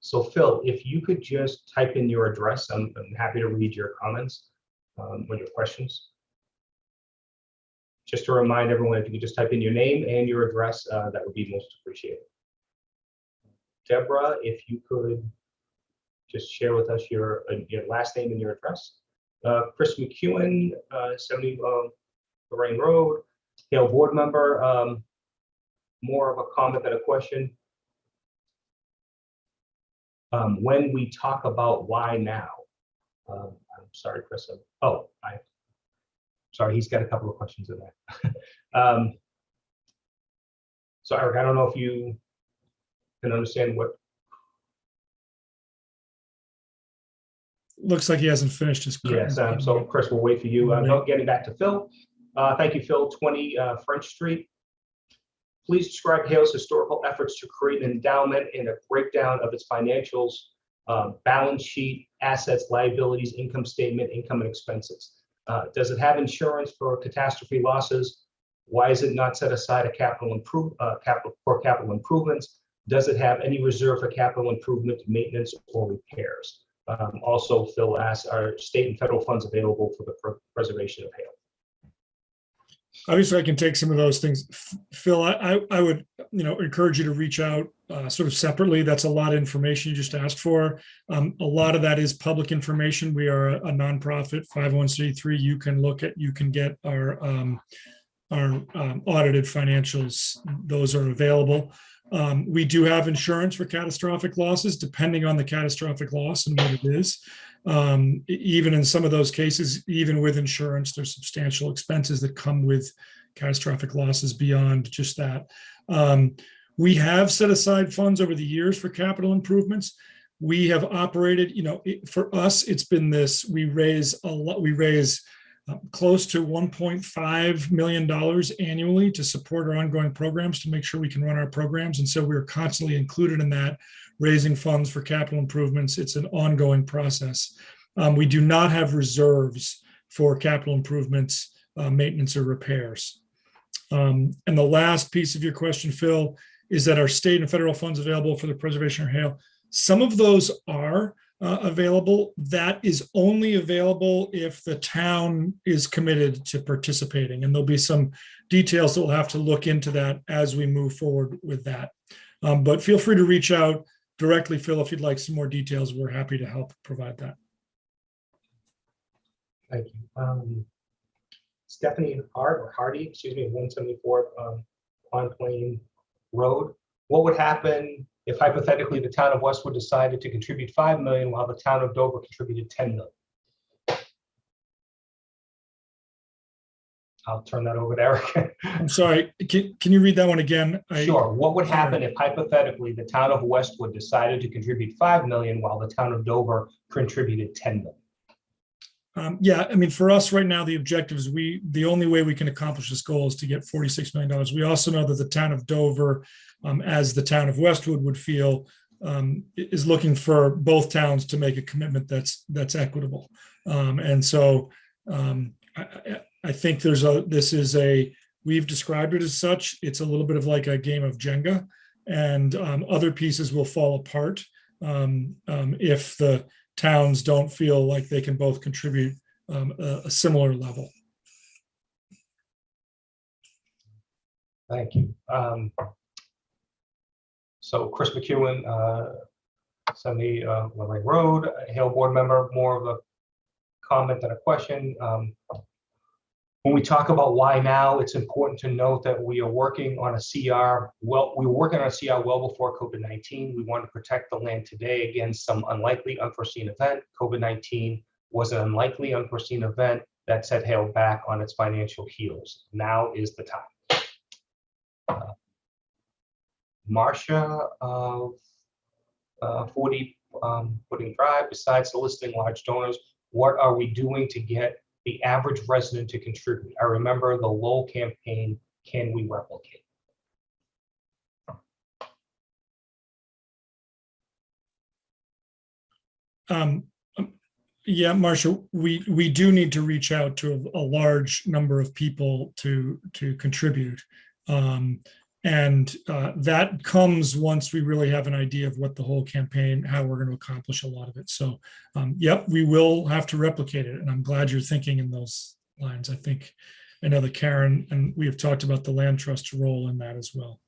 So Phil, if you could just type in your address, I'm happy to read your comments or your questions. Just to remind everyone, if you could just type in your name and your address, that would be most appreciated. Deborah, if you could just share with us your last name and your address. Chris McEwen, 70 Lorraine Road, Hale board member. More of a comment than a question. When we talk about why now, I'm sorry, Chris. Sorry, he's got a couple of questions in there. So Eric, I don't know if you can understand what. Looks like he hasn't finished his question. Yes, so Chris, we'll wait for you. Getting back to Phil. Thank you, Phil. 20 French Street. Please describe Hale's historical efforts to create an endowment and a breakdown of its financials, balance sheet, assets, liabilities, income statement, income and expenses. Does it have insurance for catastrophe losses? Why is it not set aside a capital improvements? Does it have any reserve for capital improvement, maintenance, or repairs? Also, Phil asks, are state and federal funds available for the preservation of Hale? Obviously, I can take some of those things. Phil, I would encourage you to reach out sort of separately. That's a lot of information you just asked for. A lot of that is public information. We are a nonprofit 501c3. You can get our audited financials. Those are available. We do have insurance for catastrophic losses, depending on the catastrophic loss and what it is. Even in some of those cases, even with insurance, there's substantial expenses that come with catastrophic losses beyond just that. We have set aside funds over the years for capital improvements. We have operated, for us, it's been this, we raise close to $1.5 million annually to support our ongoing programs to make sure we can run our programs. And so we're constantly included in that, raising funds for capital improvements. It's an ongoing process. We do not have reserves for capital improvements, maintenance, or repairs. And the last piece of your question, Phil, is that our state and federal funds available for the preservation of Hale. Some of those are available. That is only available if the town is committed to participating. And there'll be some details that we'll have to look into that as we move forward with that. But feel free to reach out directly, Phil, if you'd like some more details. We're happy to help provide that. Thank you. Stephanie Hardy, 174 Pond Plain Road. What would happen if hypothetically the town of Westwood decided to contribute $5 million while the town of Dover contributed $10 million? I'll turn that over to Eric. I'm sorry, can you read that one again? Sure. What would happen if hypothetically the town of Westwood decided to contribute $5 million while the town of Dover contributed $10 million? Yeah, I mean, for us right now, the objective is the only way we can accomplish this goal is to get $46 million. We also know that the town of Dover, as the town of Westwood would feel, is looking for both towns to make a commitment that's equitable. And so I think we've described it as such. It's a little bit of like a game of Jenga, and other pieces will fall apart if the towns don't feel like they can both contribute a similar level. Thank you. So Chris McEwen, 70 Lorraine Road, a Hale board member, more of a comment than a question. When we talk about why now, it's important to note that we are working on a CR. Well, we were working on a CR well before COVID-19. We want to protect the land today against some unlikely, unforeseen event. COVID-19 was an unlikely, unforeseen event that set Hale back on its financial heels. Now is the time. Marcia of 40 Pudding Drive, besides soliciting large donors, what are we doing to get the average resident to contribute? I remember the Lowell campaign, can we replicate? Yeah, Marcia, we do need to reach out to a large number of people to contribute. And that comes once we really have an idea of what the whole campaign, how we're going to accomplish a lot of it. So, yep, we will have to replicate it. And I'm glad you're thinking in those lines. I know that Karen and we have talked about the land trust's role in that as well.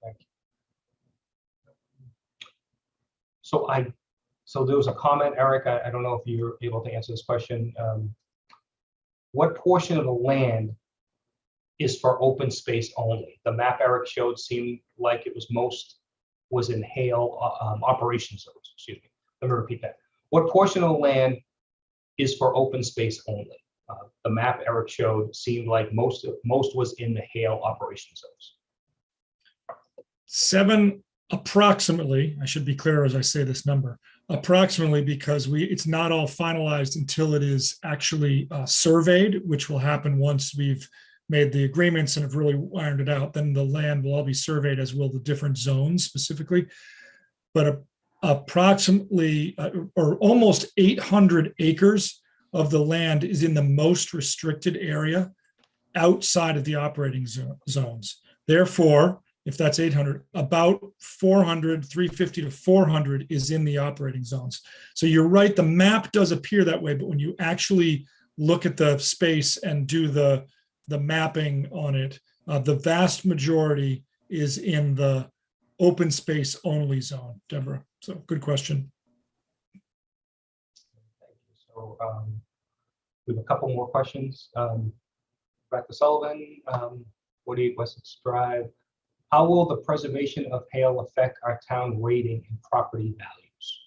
Thank you. So there was a comment, Eric, I don't know if you're able to answer this question. What portion of the land is for open space only? The map Eric showed seemed like it was in Hale operations zones. Excuse me. Let me repeat that. What portion of the land is for open space only? The map Eric showed seemed like most was in the Hale operation zones. 7 approximately, I should be clear as I say this number, approximately, because it's not all finalized until it is actually surveyed, which will happen once we've made the agreements and have really ironed it out. Then the land will all be surveyed, as will the different zones specifically. But approximately or almost 800 acres of the land is in the most restricted area outside of the operating zones. Therefore, if that's 800, about 350 to 400 is in the operating zones. So you're right, the map does appear that way, but when you actually look at the space and do the mapping on it, the vast majority is in the open space only zone, Deborah. So good question. Thank you. So we have a couple more questions. Rebecca Sullivan, 48 Wessex Drive. How will the preservation of Hale affect our town rating and property values?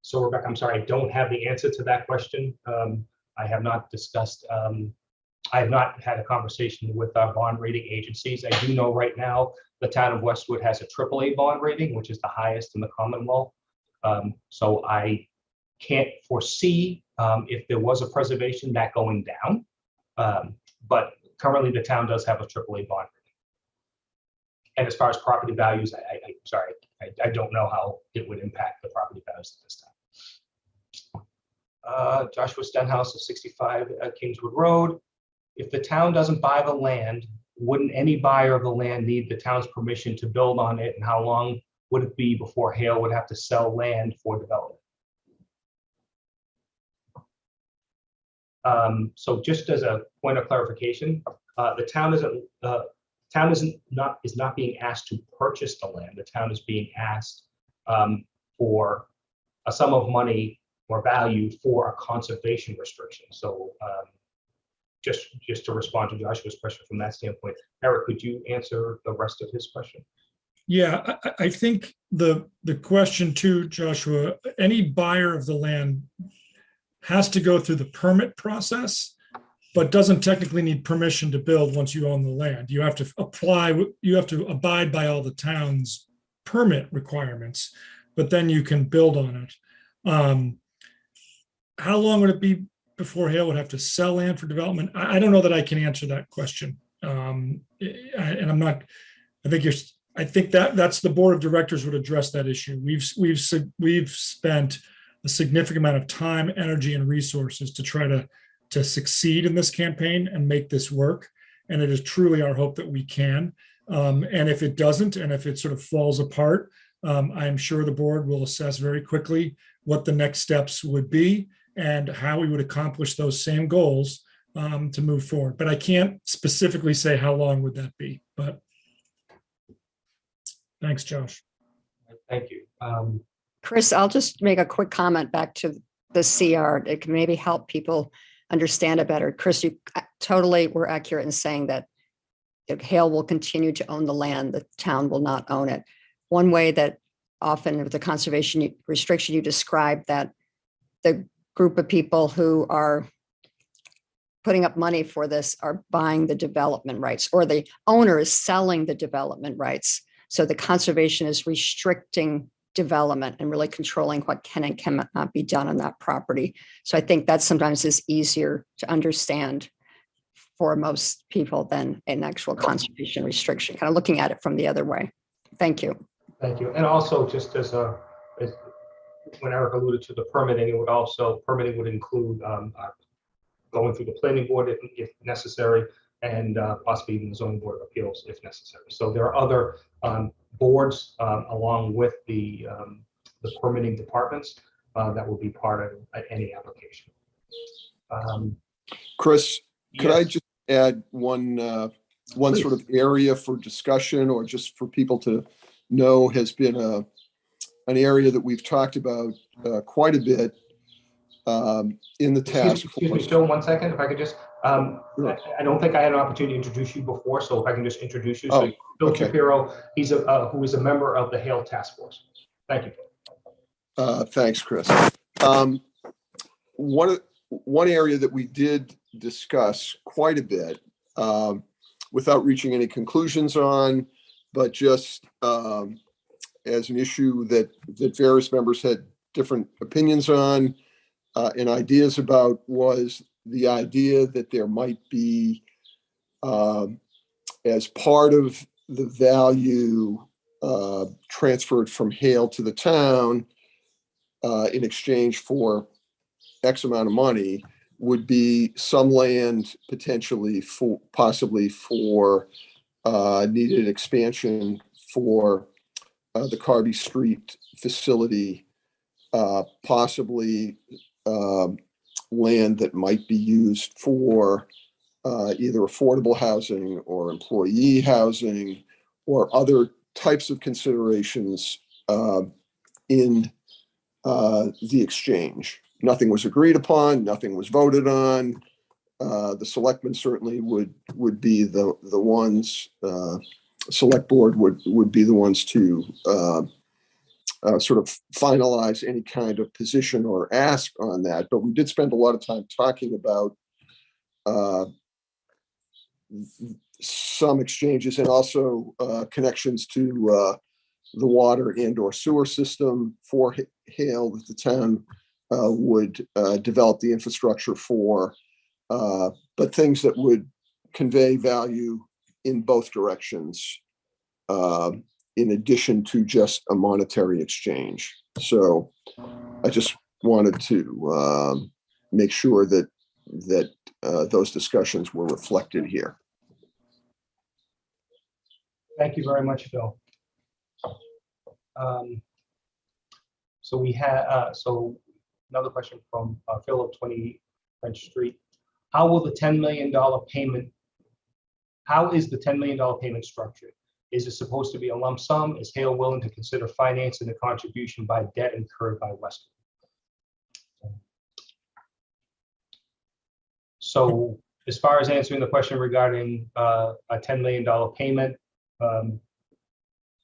So Rebecca, I'm sorry, I don't have the answer to that question. I have not discussed, I have not had a conversation with our bond rating agencies. I do know right now the town of Westwood has a AAA bond rating, which is the highest in the Commonwealth. So I can't foresee if there was a preservation that going down. But currently the town does have a AAA bond rating. And as far as property values, I'm sorry, I don't know how it would impact the property values at this time. Joshua Stenhouse of 65 Kingswood Road. If the town doesn't buy the land, wouldn't any buyer of the land need the town's permission to build on it? And how long would it be before Hale would have to sell land for development? So just as a point of clarification, the town is not being asked to purchase the land. The town is being asked for a sum of money or value for a conservation restriction. So just to respond to Joshua's question from that standpoint, Eric, could you answer the rest of his question? Yeah, I think the question too, Joshua, any buyer of the land has to go through the permit process, but doesn't technically need permission to build once you own the land. You have to apply, you have to abide by all the town's permit requirements, but then you can build on it. How long would it be before Hale would have to sell land for development? I don't know that I can answer that question. And I'm not, I think that's the board of directors would address that issue. We've spent a significant amount of time, energy, and resources to try to succeed in this campaign and make this work. And it is truly our hope that we can. And if it doesn't, and if it sort of falls apart, I'm sure the board will assess very quickly what the next steps would be. and how we would accomplish those same goals to move forward. But I can't specifically say how long would that be, but thanks, Josh. Thank you. Chris, I'll just make a quick comment back to the CR. It can maybe help people understand it better. Chris, you totally were accurate in saying that Hale will continue to own the land. The town will not own it. One way that often with the conservation restriction, you describe that the group of people who are putting up money for this are buying the development rights, or the owner is selling the development rights. So the conservation is restricting development and really controlling what can and cannot be done on that property. So I think that sometimes is easier to understand for most people than an actual conservation restriction, kind of looking at it from the other way. Thank you. Thank you. And also, just as when Eric alluded to the permitting, it would also, permitting would include going through the planning board if necessary, and possibly even the zoning board of appeals if necessary. So there are other boards along with the permitting departments that will be part of any application. Chris, could I yes. just add one Please. sort of area for discussion, or just for people to know, has been an area that we've talked about quite a bit in the task Excuse me, force. Phil, 1 second, if I could just, I don't think I had an opportunity to introduce you before, so if I can just introduce you. So Phil okay. Shapiro, he's who is a member of the Hale Task Force. Thank you. Thanks, Chris. One area that we did discuss quite a bit, without reaching any conclusions on, but just as an issue that various members had different opinions on and ideas about, was the idea that there might be, as part of the value transferred from Hale to the town in exchange for X amount of money, would be some land potentially for possibly for needed expansion for the Carby Street facility, possibly land that might be used for either affordable housing or employee housing or other types of considerations in the exchange. Nothing was agreed upon, nothing was voted on. The selectmen certainly would be the ones, select board would be the ones to sort of finalize any kind of position or ask on that. But we did spend a lot of time talking about some exchanges and also connections to the water and or sewer system for Hale that the town would develop the infrastructure for, but things that would convey value in both directions, in addition to just a monetary exchange. So I just wanted to make sure that those discussions were reflected here. Thank you very much, Phil. So we had, so another question from Phil of 20 French Street. How will the $10 million payment, how is the $10 million payment structured? Is it supposed to be a lump sum? Is Hale willing to consider financing the contribution by debt incurred by Westwood? So as far as answering the question regarding a $10 million payment,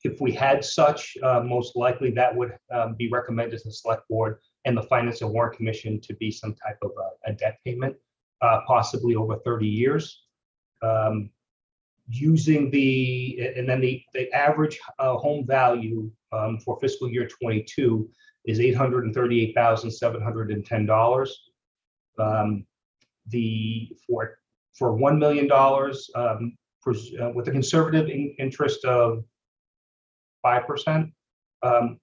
if we had such, most likely that would be recommended to the select board and the Finance and Warrant Commission to be some type of a debt payment, possibly over 30 years. Using and then the average home value for fiscal year 22 is $838,710. For $1 million, with a conservative interest of 5%,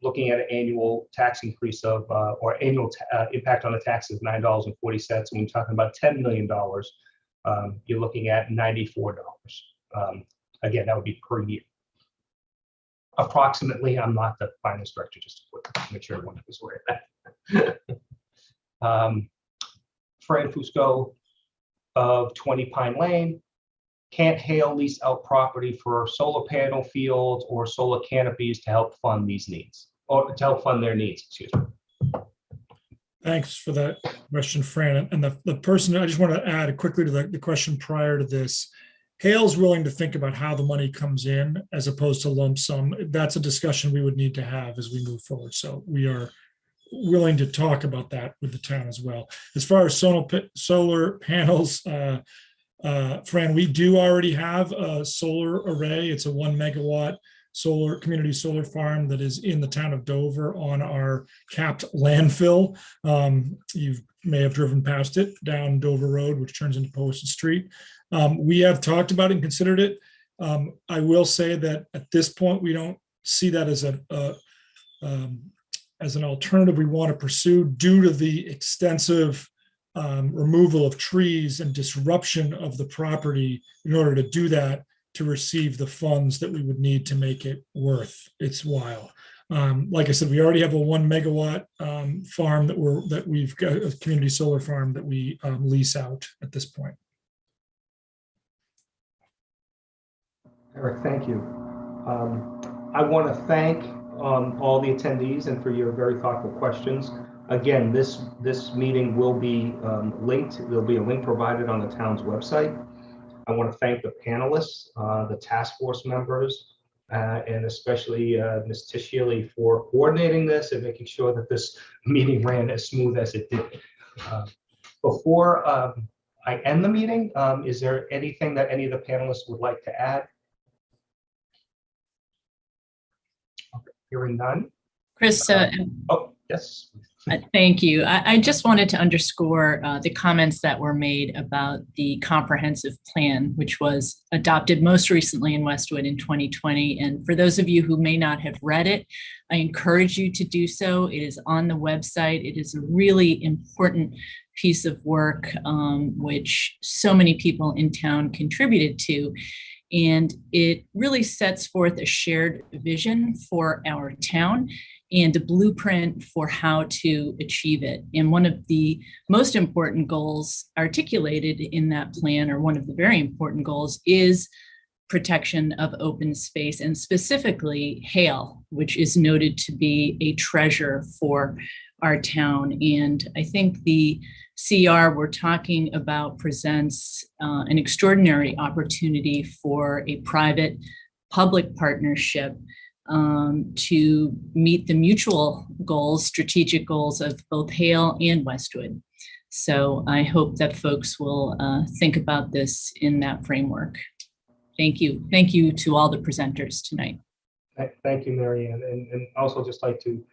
looking at an annual tax increase of, or annual impact on the tax of $9.40. When you're talking about $10 million, you're looking at $94. Again, that would be per year. Approximately, I'm not the finance director, just to make sure everyone is aware of that. Fran Fusco of 20 Pine Lane. Can't Hale lease out property for solar panel fields or solar canopies to help fund these needs, or to help fund their needs, excuse me. Thanks for that question, Fran. And the person, I just want to add quickly to the question prior to this. Hale's willing to think about how the money comes in as opposed to lump sum. That's a discussion we would need to have as we move forward. So we are willing to talk about that with the town as well. As far as solar panels, Fran, we do already have a solar array. It's a 1 megawatt community solar farm that is in the town of Dover on our capped landfill. You may have driven past it down Dover Road, which turns into Poston Street. We have talked about it and considered it. I will say that at this point, we don't see that as an alternative we want to pursue due to the extensive removal of trees and disruption of the property in order to do that, to receive the funds that we would need to make it worth its while. Like I said, we already have a 1 megawatt farm that we've got, a community solar farm that we lease out at this point. Eric, thank you. I want to thank all the attendees and for your very thoughtful questions. Again, this meeting will be linked. There'll be a link provided on the town's website. I want to thank the panelists, the task force members, and especially Ms. Tishieli for coordinating this and making sure that this meeting ran as smooth as it did. Before I end the meeting, is there anything that any of the panelists would like to add? Okay, hearing none. Chris, Oh, yes. thank you. I just wanted to underscore the comments that were made about the comprehensive plan, which was adopted most recently in Westwood in 2020. And for those of you who may not have read it, I encourage you to do so. It is on the website. It is a really important piece of work, which so many people in town contributed to. And it really sets forth a shared vision for our town and a blueprint for how to achieve it. And one of the most important goals articulated in that plan, or one of the very important goals, is protection of open space, and specifically Hale, which is noted to be a treasure for our town. And I think the CR we're talking about presents an extraordinary opportunity for a private-public partnership to meet the mutual goals, strategic goals of both Hale and Westwood. So I hope that folks will think about this in that framework. Thank you. Thank you to all the presenters tonight. Thank you, Mary Ann. And also just like to,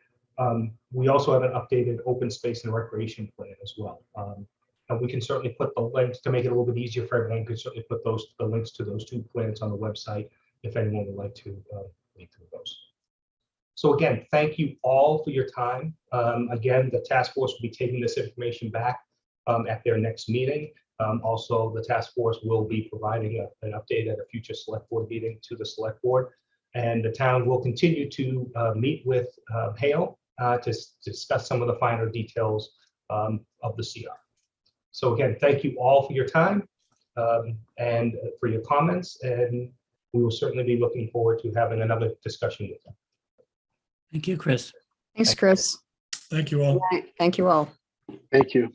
we also have an updated open space and recreation plan as well. And we can certainly put the links to make it a little bit easier for everyone. We can certainly put the links to those two plans on the website if anyone would like to link to those. So again, thank you all for your time. Again, the task force will be taking this information back at their next meeting. Also, the task force will be providing an update at a future select board meeting to the select board. And the town will continue to meet with Hale to discuss some of the finer details of the CR. So again, thank you all for your time and for your comments. And we will certainly be looking forward to having another discussion with them. Thank you, Chris. Thanks, Chris. Thank you all. Thank you all. Thank you.